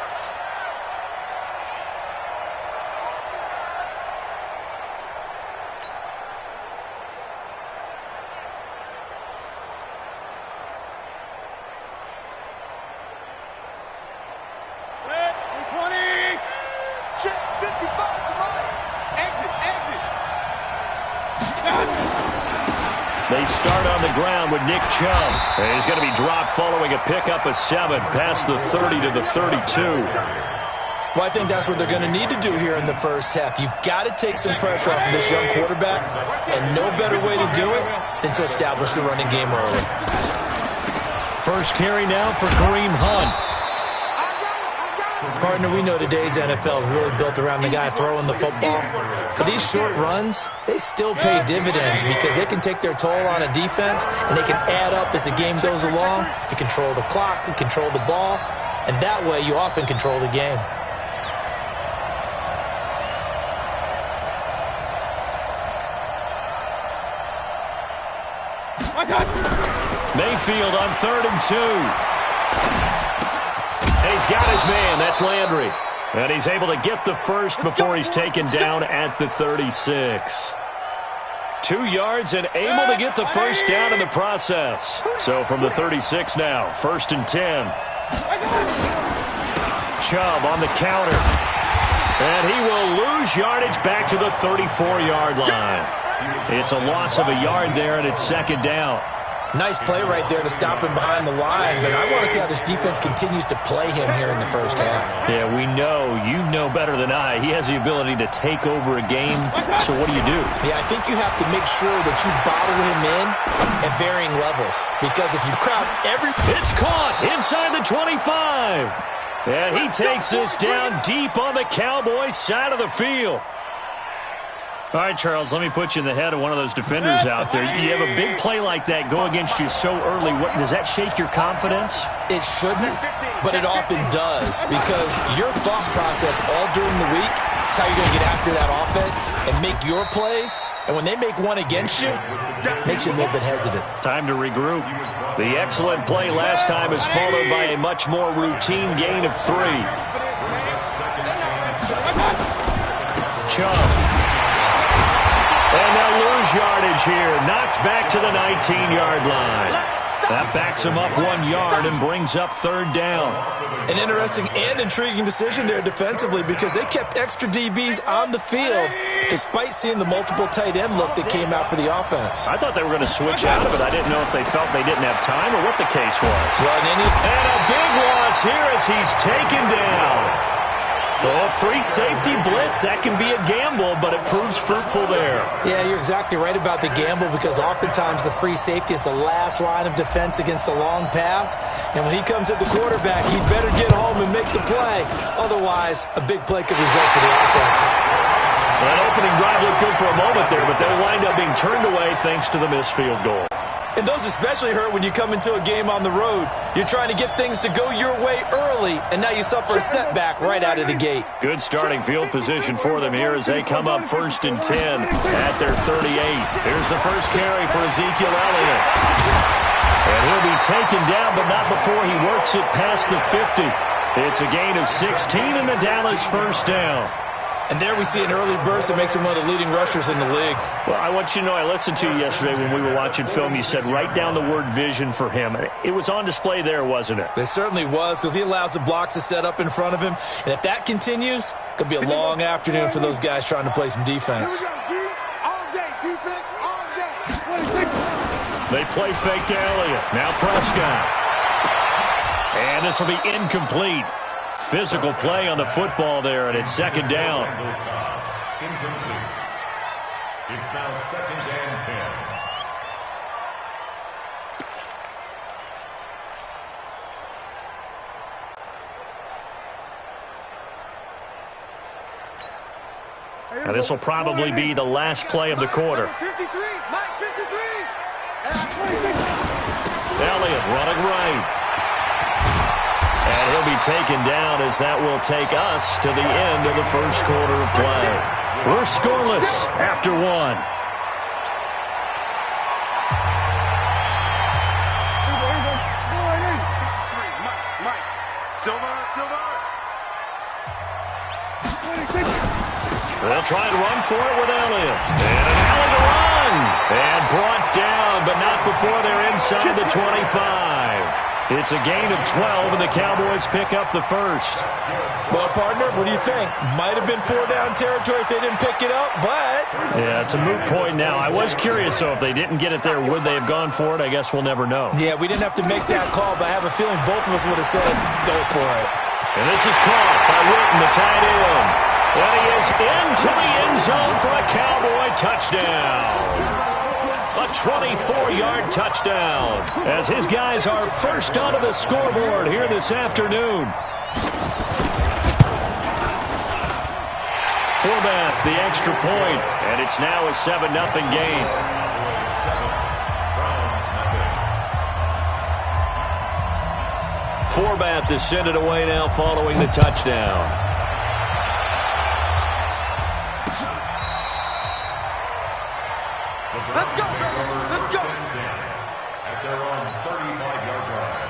Red, 20. Check 55, come on. Exit. They start on the ground with Nick Chubb. And he's going to be dropped following a pickup of 7 past the 30 to the 32. Well, I think that's what they're going to need to do here in the first half. You've got to take some pressure off of this young quarterback, and no better way to do it than to establish the running game early. First carry now for Kareem Hunt. Partner, we know today's NFL is really built around the guy throwing the football. But these short runs, they still pay dividends because they can take their toll on a defense, and they can add up as the game goes along. You control the clock, you control the ball, and that way you often control the game. Mayfield on 3rd and 2. And he's got his man. That's Landry. And he's able to get the first before he's taken down at the 36. 2 yards and able to get the first down in the process. So from the 36 now, 1st and 10. Chubb on the counter. And he will lose yardage back to the 34-yard line. It's a loss of a yard there, and it's 2nd down. Nice play right there to stop him behind the line, but I want to see how this defense continues to play him here in the first half. Yeah, we know. You know better than I. He has the ability to take over a game, so what do you do? Yeah, I think you have to make sure that you bottle him in at varying levels, because if you crowd every... It's caught inside the 25. And he takes this down deep on the Cowboys' side of the field. All right, Charles, let me put you in the head of one of those defenders out there. You have a big play like that go against you so early. Does that shake your confidence? It shouldn't, but it often does, because your thought process all during the week is how you're going to get after that offense and make your plays. And when they make one against you, it makes you a little bit hesitant. Time to regroup. The excellent play last time is followed by a much more routine gain of 3. Chubb. And they'll lose yardage here. Knocked back to the 19-yard line. That backs him up 1 yard and brings up 3rd down. An interesting and intriguing decision there defensively, because they kept extra DBs on the field despite seeing the multiple tight end look that came out for the offense. I thought they were going to switch out of it. I didn't know if they felt they didn't have time or what the case was. Well, and a big loss here as he's taken down. Oh, free safety blitz, that can be a gamble, but it proves fruitful there. Yeah, you're exactly right about the gamble, because oftentimes the free safety is the last line of defense against a long pass. And when he comes at the quarterback, he'd better get home and make the play. Otherwise, a big play could result for the offense. That opening drive looked good for a moment there, but they'll wind up being turned away thanks to the missed field goal. And those especially hurt when you come into a game on the road. You're trying to get things to go your way early, and now you suffer a setback right out of the gate. Good starting field position for them here as they come up 1st and 10 at their 38. Here's the first carry for Ezekiel Elliott. And he'll be taken down, but not before he works it past the 50. It's a gain of 16 and the Dallas first down. And there we see an early burst that makes him one of the leading rushers in the league. Well, I want you to know, I listened to you yesterday when we were watching film. You said write down the word vision for him. It was on display there, wasn't it? It certainly was, because he allows the blocks to set up in front of him. And if that continues, it could be a long afternoon for those guys trying to play some defense. All day, defense, all day. They play fake to Elliott. Now Prescott. And this will be incomplete. Physical play on the football there, and it's 2nd down. Incomplete. It's now 2nd and 10. Now this will probably be the last play of the quarter. 53, Mike 53. Elliott running right. And he'll be taken down as that will take us to the end of the first quarter of play. We're scoreless after 1. Mike. Silver. They'll try and run for it with Elliott. And an alley to run. And brought down, but not before they're inside the 25. It's a gain of 12, and the Cowboys pick up the first. Well, partner, what do you think? Might have been 4-down territory if they didn't pick it up, but... Yeah, it's a moot point now. I was curious, though, if they didn't get it there, would they have gone for it? I guess we'll never know. Yeah, we didn't have to make that call, but I have a feeling both of us would have said, go for it. And this is caught by Witten, the tight end. And he is into the end zone for a Cowboy touchdown. A 24-yard touchdown as his guys are first onto the scoreboard here this afternoon. Forbath, the extra point, and it's now a 7-0 game. Forbath to send it away now following the touchdown. Let's go, let's go. At their own 35-yard line.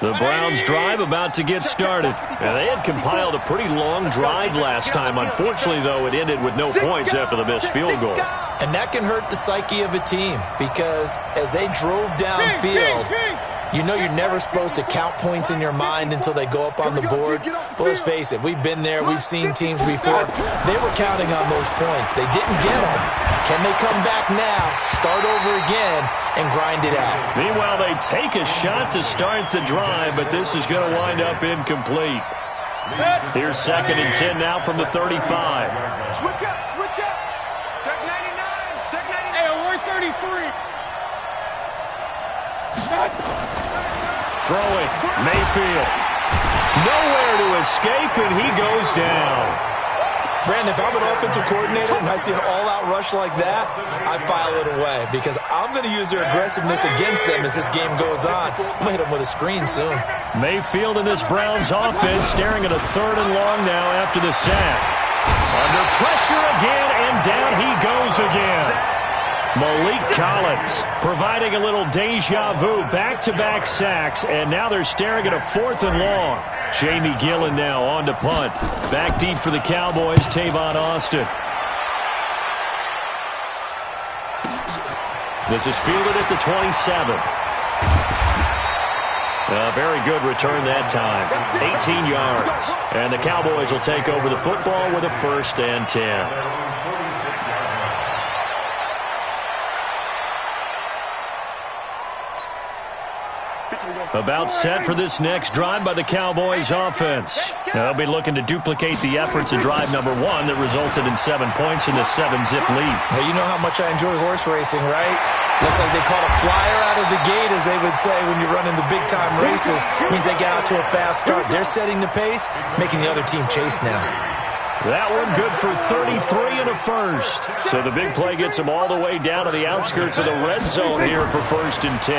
The Browns drive about to get started. And they had compiled a pretty long drive last time. Unfortunately, though, it ended with no points after the missed field goal. And that can hurt the psyche of a team because as they drove downfield, you know you're never supposed to count points in your mind until they go up on the board. But let's face it, we've been there. We've seen teams before. They were counting on those points. They didn't get them. Can they come back now, start over again, and grind it out? Meanwhile, they take a shot to start the drive, but this is going to wind up incomplete. Here's 2nd and 10 now from the 35. Switch up, switch up. Check 99, check 99. Hey, we're 33. Throwing, Mayfield. Nowhere to escape, and he goes down. Brandon, if I'm an offensive coordinator and I see an all-out rush like that, I file it away because I'm going to use their aggressiveness against them as this game goes on. I'm going to hit them with a screen soon. Mayfield in this Browns offense staring at a 3rd and long now after the sack. Under pressure again, and down he goes again. Malik Collins providing a little deja vu, back-to-back sacks, and now they're staring at a 4th and long. Jamie Gillen now on to punt. Back deep for the Cowboys, Tavon Austin. This is fielded at the 27. A very good return that time. 18 yards. And the Cowboys will take over the football with a 1st and 10. About set for this next drive by the Cowboys offense. They'll be looking to duplicate the efforts of drive number 1 that resulted in 7 points in the 7-zip lead. Well, you know how much I enjoy horse racing, right? Looks like they caught a flyer out of the gate, as they would say when you're running the big-time races. Means they get out to a fast start. They're setting the pace, making the other team chase now. That one good for 33 and a 1st. So the big play gets them all the way down to the outskirts of the red zone here for 1st and 10.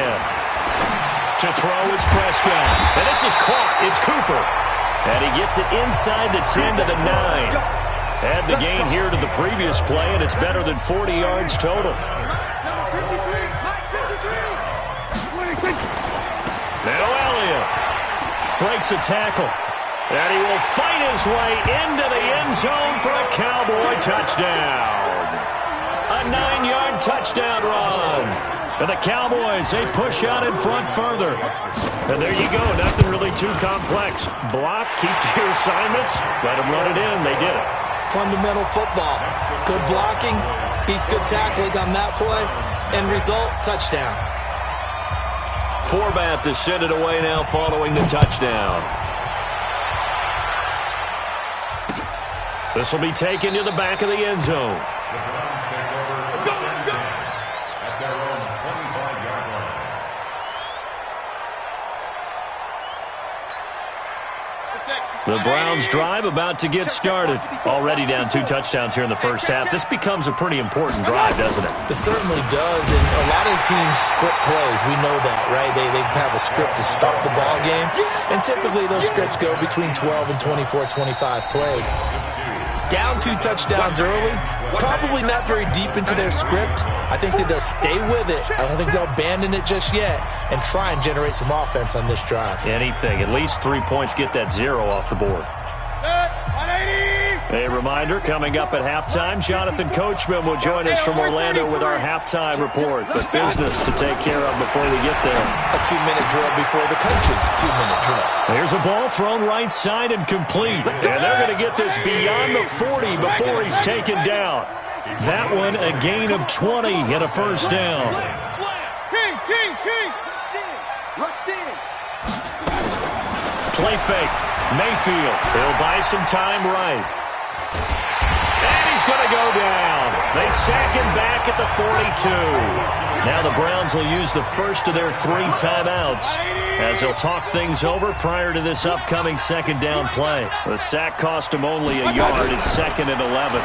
To throw is Prescott. And this is caught. It's Cooper. And he gets it inside the 10 to the 9. Add the gain here to the previous play, and it's better than 40 yards total. Now Elliott breaks a tackle. And he will fight his way into the end zone for a Cowboy touchdown. A 9-yard touchdown run. And the Cowboys, they push out in front further. And there you go, nothing really too complex. Block, keep to your assignments, let them run it in. They did it. Fundamental football. Good blocking, beats good tackling on that play. End result, touchdown. Forbat to send it away now following the touchdown. This will be taken to the back of the end zone. The Browns drive about to get started. Already down 2 touchdowns here in the first half. This becomes a pretty important drive, doesn't it? It certainly does, and a lot of teams script plays. We know that, right? They have a script to start the ball game, and typically those scripts go between 12 and 24, 25 plays. Down 2 touchdowns early, probably not very deep into their script. I think that they'll stay with it. I don't think they'll abandon it just yet and try and generate some offense on this drive. Anything. At least 3 points, get that 0 off the board. A reminder, coming up at halftime, Jonathan Coachman will join us from Orlando with our halftime report. But business to take care of before we get there. A 2-minute drill before the coach's 2-minute drill. Here's a ball thrown right side and complete. And they're going to get this beyond the 40 before he's taken down. That one a gain of 20 and a 1st down. Play fake. Mayfield. He'll buy some time right. And he's going to go down. They sack him back at the 42. Now the Browns will use the first of their 3 timeouts as they'll talk things over prior to this upcoming 2nd down play. The sack cost him only a yard. It's 2nd and 11.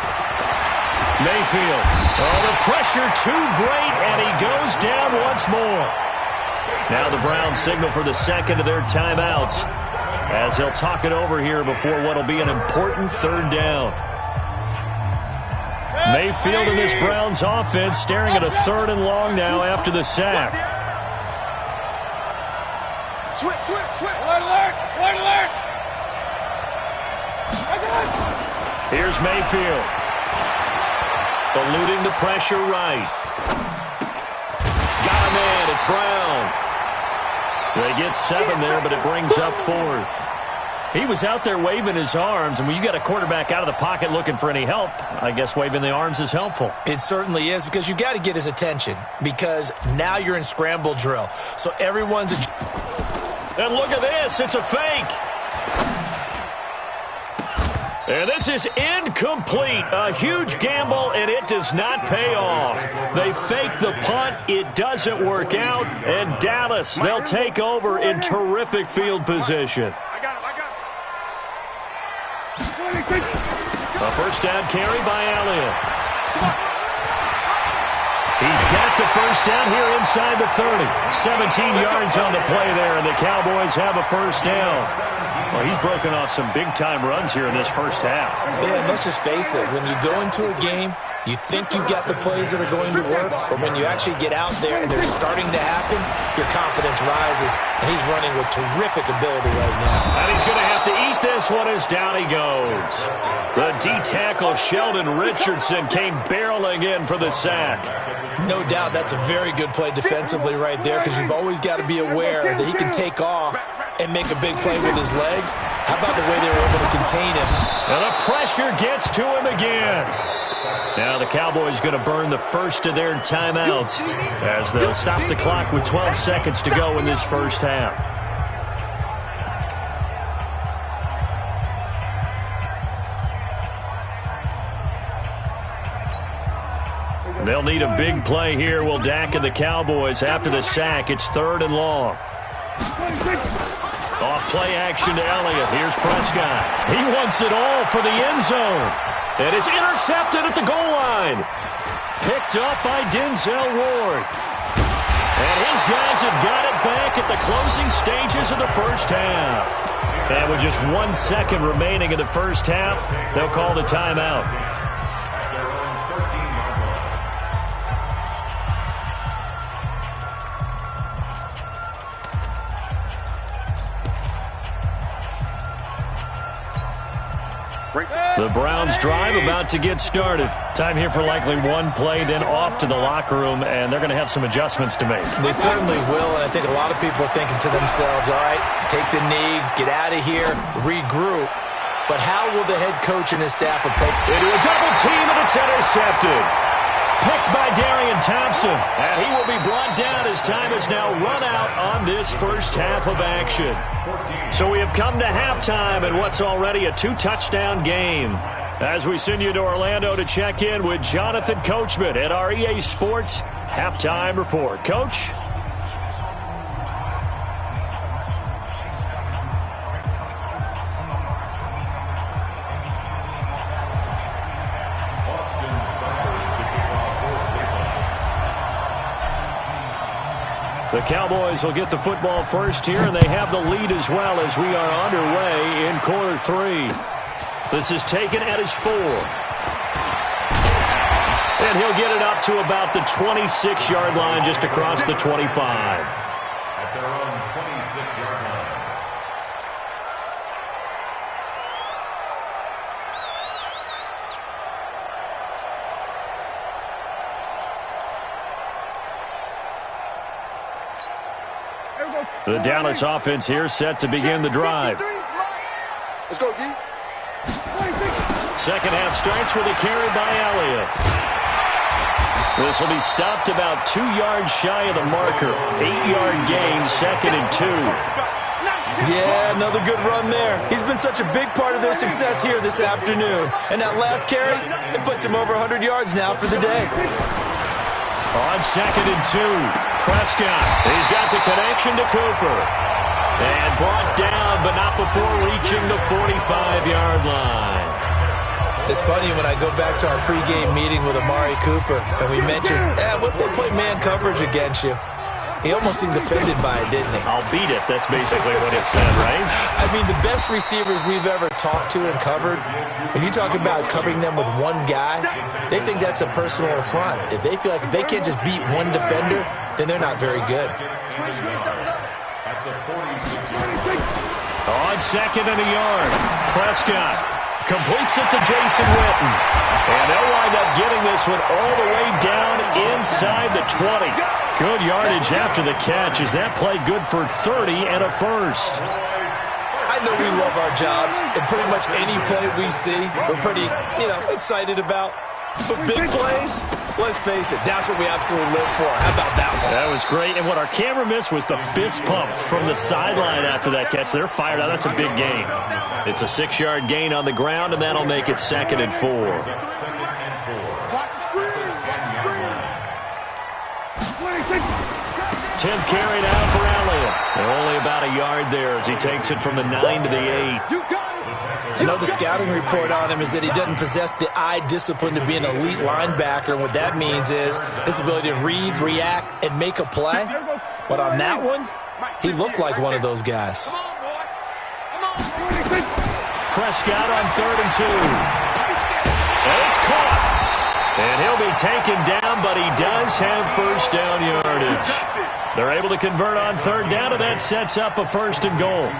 Mayfield. Oh, the pressure too great, and he goes down once more. Now the Browns signal for the 2nd of their timeouts as they'll talk it over here before what will be an important 3rd down. Mayfield in this Browns offense staring at a 3rd and long now after the sack. Switch, switch, switch. Alert, alert, alert, alert. Here's Mayfield. Eluding the pressure right. Got a man. It's Brown. They get 7 there, but it brings up 4th. He was out there waving his arms, and when you got a quarterback out of the pocket looking for any help, I guess waving the arms is helpful. It certainly is, because you got to get his attention, because now you're in scramble drill. So everyone's... And look at this. It's a fake. And this is incomplete. A huge gamble, and it does not pay off. They fake the punt. It doesn't work out. And Dallas, they'll take over in terrific field position. A first down carry by Elliott. He's got the first down here inside the 30. 17 yards on the play there, and the Cowboys have a first down. Well, he's broken off some big-time runs here in this first half. Yeah, and let's just face it. When you go into a game, you think you've got the plays that are going to work, but when you actually get out there and they're starting to happen, your confidence rises, and he's running with terrific ability right now. And he's going to have to eat this one as down he goes. The D-tackle Sheldon Richardson came barreling in for the sack. No doubt that's a very good play defensively right there, because you've always got to be aware that he can take off and make a big play with his legs. How about the way they were able to contain him? And the pressure gets to him again. Now the Cowboys going to burn the first of their timeouts as they'll stop the clock with 12 seconds to go in this first half. They'll need a big play here. Will Dak and the Cowboys after the sack. It's 3rd and long. Off play action to Elliott. Here's Prescott. He wants it all for the end zone. And it's intercepted at the goal line. Picked up by Denzel Ward. And his guys have got it back at the closing stages of the first half. And with just 1 second remaining in the first half, they'll call the timeout. The Browns drive about to get started. Time here for likely one play, then off to the locker room, and they're going to have some adjustments to make. They certainly will, and I think a lot of people are thinking to themselves, all right, take the knee, get out of here, regroup. But how will the head coach and his staff approach? Into a double team, and it's intercepted. Picked by Darian Thompson, and he will be brought down as time has now run out on this first half of action. So we have come to halftime in what's already a 2-touchdown game. As we send you to Orlando to check in with Jonathan Coachman at our EA Sports Halftime Report. Coach? The Cowboys will get the football first here, and they have the lead as well as we are underway in quarter 3. This is taken at his 4. And he'll get it up to about the 26-yard line, just across the 25. At their own 26-yard line. The Dallas offense here set to begin the drive. Let's go, D. Second half starts with a carry by Elliott. This will be stopped about 2 yards shy of the marker. 8-yard gain, 2nd and 2. Yeah, another good run there. He's been such a big part of their success here this afternoon. And that last carry, it puts him over 100 yards now for the day. On 2nd and 2, Prescott. He's got the connection to Cooper. And brought down, but not before reaching the 45-yard line. It's funny when I go back to our pregame meeting with Amari Cooper, and we mentioned, what if they play man coverage against you? He almost seemed offended by it, didn't he? I'll beat it. That's basically what it said, right? I mean, the best receivers we've ever talked to and covered, when you talk about covering them with one guy, they think that's a personal affront. If they feel like if they can't just beat one defender, then they're not very good. the 46-yard line. On second and a yard, Prescott completes it to Jason Witten. And they'll wind up getting this one all the way down inside the 20. Good yardage after the catch as that play good for 30 and a first. I know we love our jobs, and pretty much any play we see, we're pretty, excited about. But big plays, let's face it, that's what we absolutely live for. How about that one? That was great, and what our camera missed was the fist pump from the sideline after that catch. They're fired out. That's a big gain. It's a 6-yard gain on the ground, and that'll make it 2nd and 4. Watch the screen. Watch the screen. 10th carry now for Elliott. And only about a yard there as he takes it from the 9 to the 8. You got it. I know the scouting report on him is that he doesn't possess the eye discipline to be an elite linebacker, and what that means is his ability to read, react, and make a play. But on that one, he looked like one of those guys. Prescott on 3rd and 2. And it's caught. And he'll be taken down, but he does have first down yardage. They're able to convert on 3rd down, and that sets up a 1st and goal.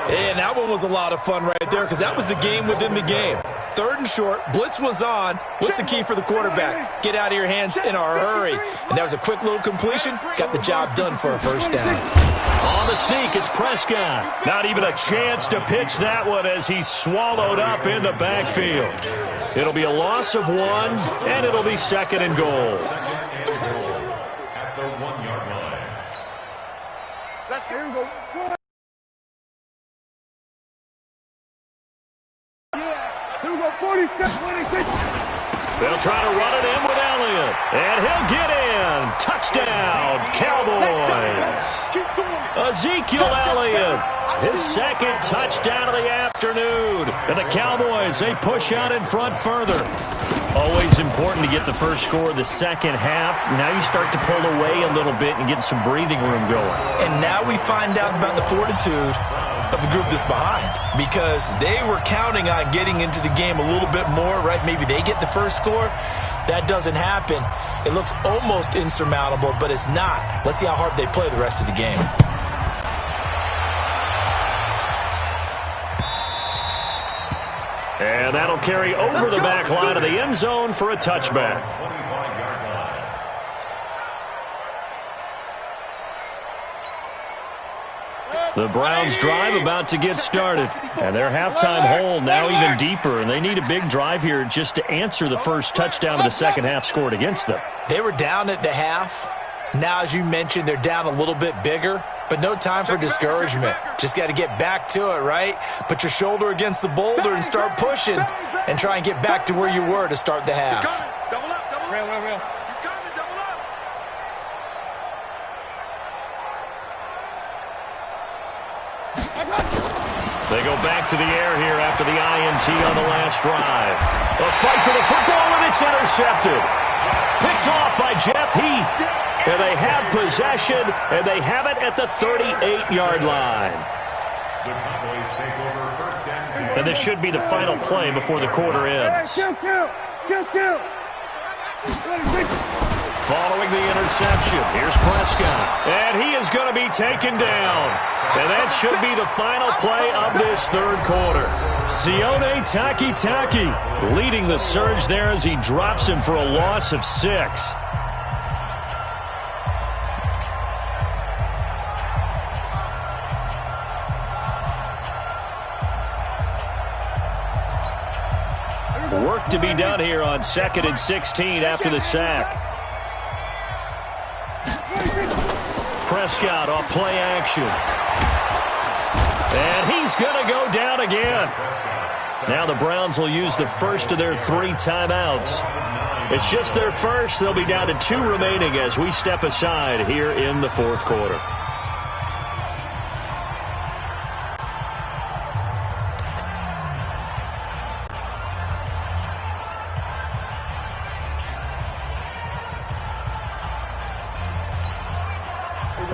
And that one was a lot of fun right there because that was the game within the game. 3rd and short, blitz was on. What's the key for the quarterback? Get out of your hands in a hurry. And that was a quick little completion. Got the job done for a first down. On the sneak, it's Prescott. Not even a chance to pitch that one as he's swallowed up in the backfield. It'll be a loss of 1, and it'll be 2nd and goal. At the 1-yard line. Let's go. Here we go, 46. They'll try to run it in with Elliott. And he'll get in. Touchdown, Cowboys. Ezekiel Elliott, his 2nd touchdown of the afternoon. And the Cowboys, they push out in front further. Always important to get the first score of the second half. Now you start to pull away a little bit and get some breathing room going. And now we find out about the fortitude of the group that's behind, because they were counting on getting into the game a little bit more, right? Maybe they get the first score. That doesn't happen. It looks almost insurmountable, but it's not. Let's see how hard they play the rest of the game. And that'll carry over the back line of the end zone for a touchback. The Browns drive about to get started. And their halftime hole now even deeper. And they need a big drive here just to answer the first touchdown of the second half scored against them. They were down at the half. Now, as you mentioned, they're down a little bit bigger. But no time for discouragement. Just got to get back to it, right? Put your shoulder against the boulder and start pushing. And try and get back to where you were to start the half. Double up, double up. Real. He's coming, double up. They go back to the air here after the INT on the last drive. A fight for the football, and it's intercepted. Picked off by Jeff Heath. And they have possession, and they have it at the 38-yard line. The Cowboys take over 1st and 10. And this should be the final play before the quarter ends. Kill. Following the interception, here's Prescott. And he is going to be taken down. And that should be the final play of this 3rd quarter. Sione Takitaki leading the surge there as he drops him for a loss of 6. Work to be done here on 2nd and 16 after the sack. Prescott off play action. And he's going to go down again. Now the Browns will use the first of their 3 timeouts. It's just their first. They'll be down to 2 remaining as we step aside here in the 4th quarter.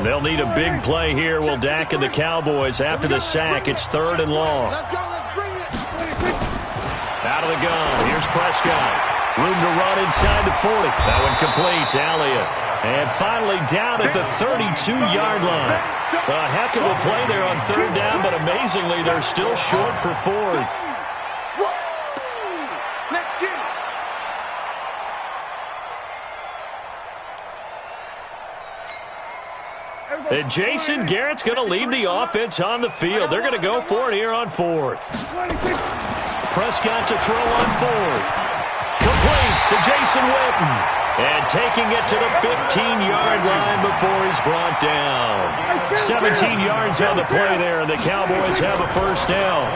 They'll need a big play here. Will Dak and the Cowboys after the sack. It's 3rd and long. Let's bring it. Out of the gun. Here's Prescott. Room to run inside the 40. That one complete to Elliott. And finally down at the 32-yard line. A heck of a play there on third down, but amazingly, they're still short for fourth. Let's get it. And Jason Garrett's going to leave the offense on the field. They're going to go for it here on fourth. Prescott to throw on fourth. Complete to Jason Witten. And taking it to the 15-yard line before he's brought down. 17 yards on the play there, and the Cowboys have a first down.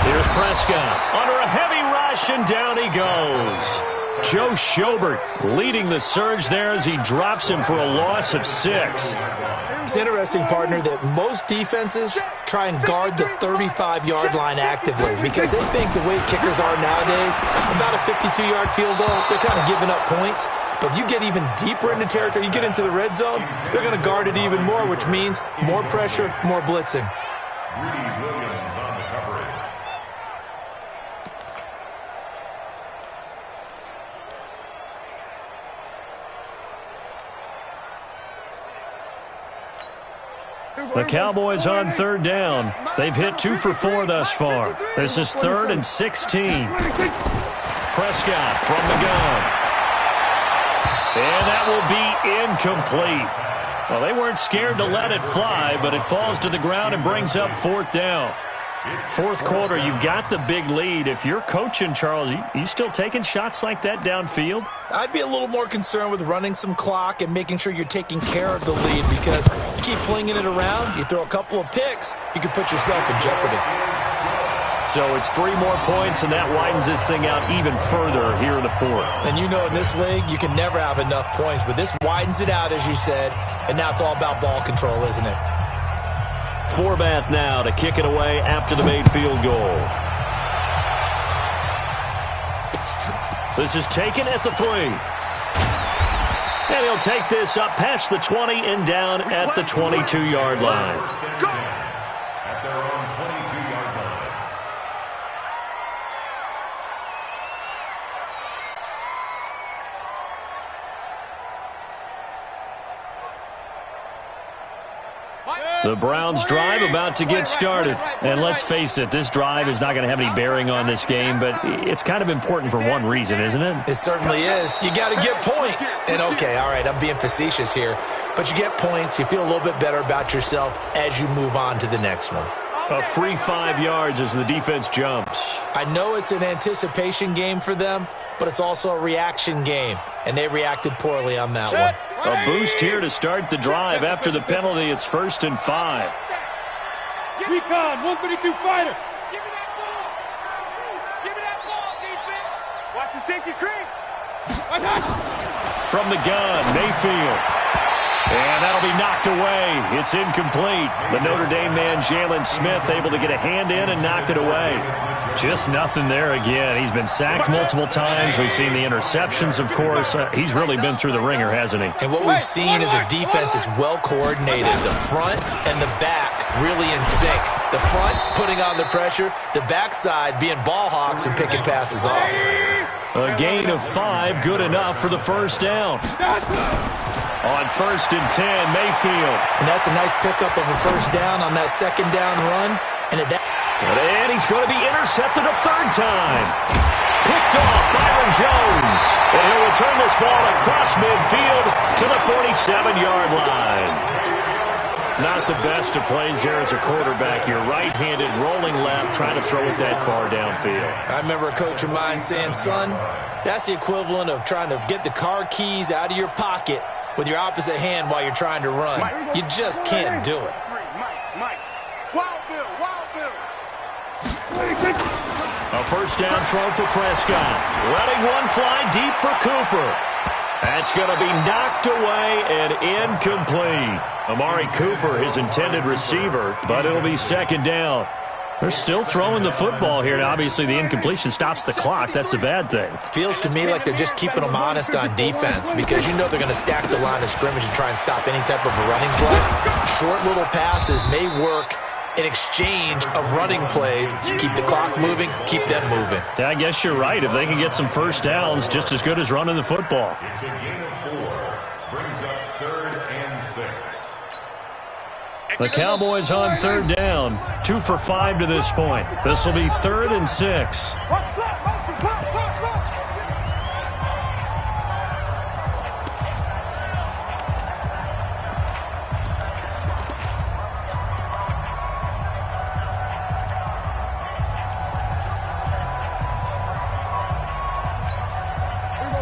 Here's Prescott under a heavy rush, and down he goes. Joe Schobert leading the surge there as he drops him for a loss of 6. It's interesting, partner, that most defenses try and guard the 35-yard line actively because they think the way kickers are nowadays, about a 52-yard field goal, they're kind of giving up points. But if you get even deeper into territory, you get into the red zone, they're going to guard it even more, which means more pressure, more blitzing. Williams on the coverage. The Cowboys on third down. They've hit 2 for 4 thus far. This is 3rd and 16. Prescott from the gun. And that will be incomplete. Well, they weren't scared to let it fly, but it falls to the ground and brings up 4th down. Fourth quarter, you've got the big lead. If you're coaching, Charles, you still taking shots like that downfield? I'd be a little more concerned with running some clock and making sure you're taking care of the lead because you keep flinging it around, you throw a couple of picks, you can put yourself in jeopardy. So it's 3 more points, and that widens this thing out even further here in the fourth. And you know in this league, you can never have enough points, but this widens it out, as you said, and now it's all about ball control, isn't it? Forbath now to kick it away after the made field goal. This is taken at the 3. And he'll take this up past the 20 and down at the 22-yard line. At their own 22-yard line. The Browns drive about to get started. And let's face it, this drive is not going to have any bearing on this game, but it's kind of important for one reason, isn't it? It certainly is. You got to get points. And okay, all right, I'm being facetious here, but you get points, you feel a little bit better about yourself as you move on to the next one. A free 5 yards as the defense jumps. I know it's an anticipation game for them, but it's also a reaction game, and they reacted poorly on that one. A boost here to start the drive. After the penalty, it's 1st and 5. Recon, 132 fighter. Give me that ball. Give me that ball, defense. Watch the safety creep. From the gun, Mayfield. And that'll be knocked away. It's incomplete. The Notre Dame man, Jalen Smith, able to get a hand in and knock it away. Just nothing there again. He's been sacked multiple times. We've seen the interceptions, of course. He's really been through the ringer, hasn't he? And what we've seen is a defense that's well coordinated. The front and the back really in sync. The front putting on the pressure. The backside being ball hawks and picking passes off. A gain of 5, good enough for the first down. On 1st and 10, Mayfield. And that's a nice pickup of a first down on that second down run. And he's going to be intercepted a 3rd time. Picked off Byron Jones. And he'll return this ball across midfield to the 47-yard line. Not the best of plays there as a quarterback. You're right-handed, rolling left, trying to throw it that far downfield. I remember a coach of mine saying, son, that's the equivalent of trying to get the car keys out of your pocket with your opposite hand while you're trying to run. You just can't do it. Mike. Wild Bill. A first down throw for Prescott. Letting one fly deep for Cooper. That's going to be knocked away and incomplete. Amari Cooper, his intended receiver, but it'll be 2nd down. They're still throwing the football here. Now, obviously, the incompletion stops the clock. That's a bad thing. Feels to me like they're just keeping them honest on defense because you know they're going to stack the line of scrimmage and try and stop any type of a running play. Short little passes may work in exchange of running plays. Keep the clock moving, keep them moving. I guess you're right. If they can get some first downs, just as good as running the football. It's a gain of 4. Brings up 3rd and 6. The Cowboys on 3rd down. 2 for 5 to this point. This will be 3rd and 6.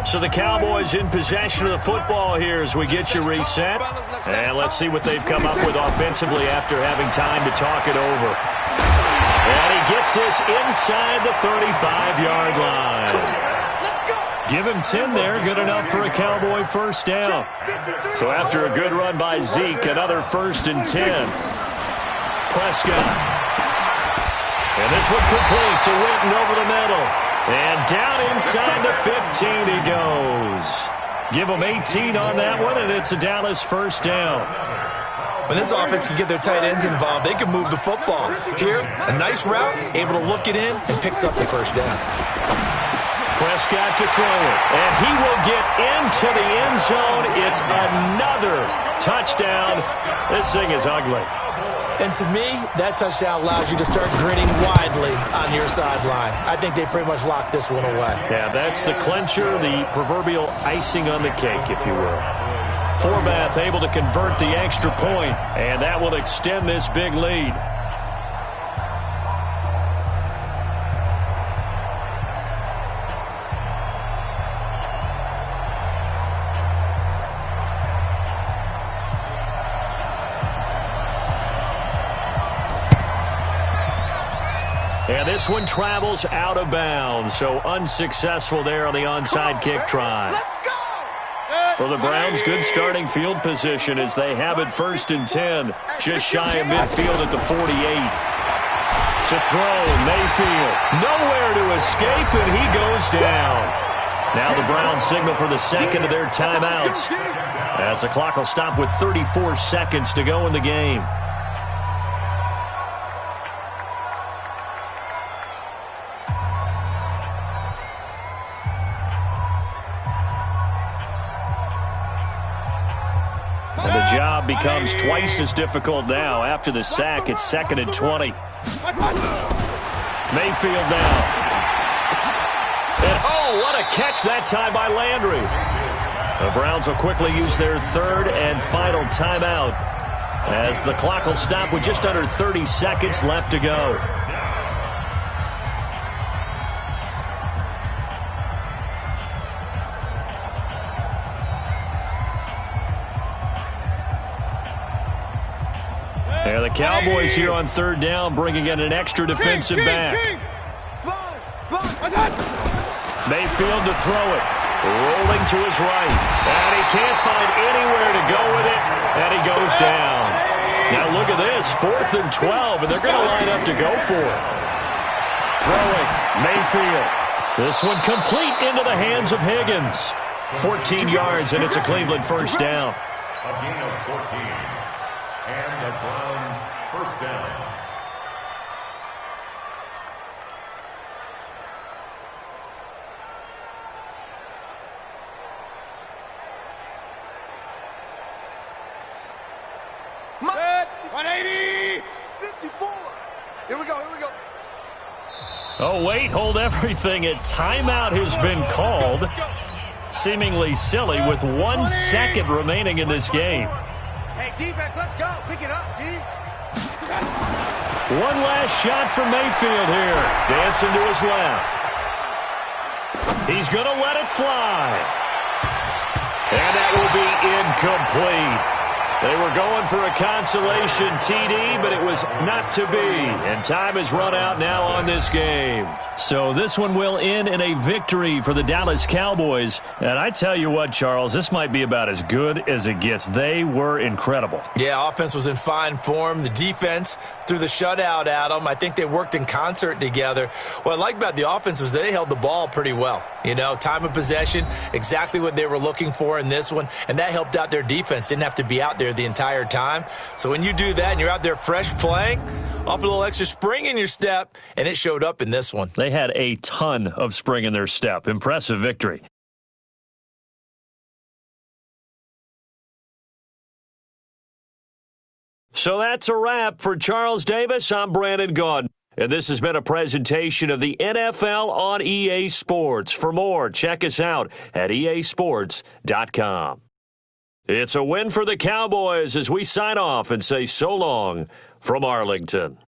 So the Cowboys in possession of the football here as we get you reset. And let's see what they've come up with offensively after having time to talk it over. And he gets this inside the 35-yard line. Give him 10 there, good enough for a Cowboy first down. So after a good run by Zeke, another 1st and 10. Prescott. And this one complete to Witten over the middle. And down inside the 15 he goes. Give them 18 on that one, and it's a Dallas first down. When this offense can get their tight ends involved, they can move the football. Here, a nice route, able to look it in, and picks up the first down. Prescott to throw it, and he will get into the end zone. It's another touchdown. This thing is ugly. And to me, that touchdown allows you to start grinning widely on your sideline. I think they pretty much locked this one away. Yeah, that's the clincher, the proverbial icing on the cake, if you will. Forbath able to convert the extra point, and that will extend this big lead. And this one travels out of bounds, so unsuccessful there on the onside kick try. For the Browns, good starting field position as they have it 1st and 10, just shy of midfield at the 48. To throw, Mayfield, nowhere to escape, and he goes down. Now the Browns signal for the second of their timeouts, as the clock will stop with 34 seconds to go in the game. And the job becomes twice as difficult now. After the sack, it's 2nd and 20. Mayfield now. And oh, what a catch that time by Landry. The Browns will quickly use their 3rd and final timeout as the clock will stop with just under 30 seconds left to go. And the Cowboys here on 3rd down, bringing in an extra defensive back. Mayfield to throw it. Rolling to his right. And he can't find anywhere to go with it. And he goes down. Now look at this. 4th and 12. And they're going to line up to go for it. Throwing. Mayfield. This one complete into the hands of Higgins. 14 yards, and it's a Cleveland first down. A gain of 14. And the Browns first down. Set, 180, 54. Here we go, here we go. Oh, wait, hold everything. A timeout has been called. Seemingly silly with 1 second remaining in this game. Hey, defense, let's go. Pick it up, D. One last shot from Mayfield here. Dancing to his left. He's going to let it fly. And that will be incomplete. They were going for a consolation TD, but it was not to be. And time has run out now on this game. So this one will end in a victory for the Dallas Cowboys. And I tell you what, Charles, this might be about as good as it gets. They were incredible. Yeah, offense was in fine form. The defense threw the shutout at them. I think they worked in concert together. What I like about the offense was they held the ball pretty well. You know, time of possession, exactly what they were looking for in this one. And that helped out their defense. Didn't have to be out there the entire time. So when you do that and you're out there fresh playing, off a little extra spring in your step, and it showed up in this one. They had a ton of spring in their step. Impressive victory. So that's a wrap. For Charles Davis, I'm Brandon Gaudin. And this has been a presentation of the NFL on EA Sports. For more, check us out at easports.com. It's a win for the Cowboys as we sign off and say so long from Arlington.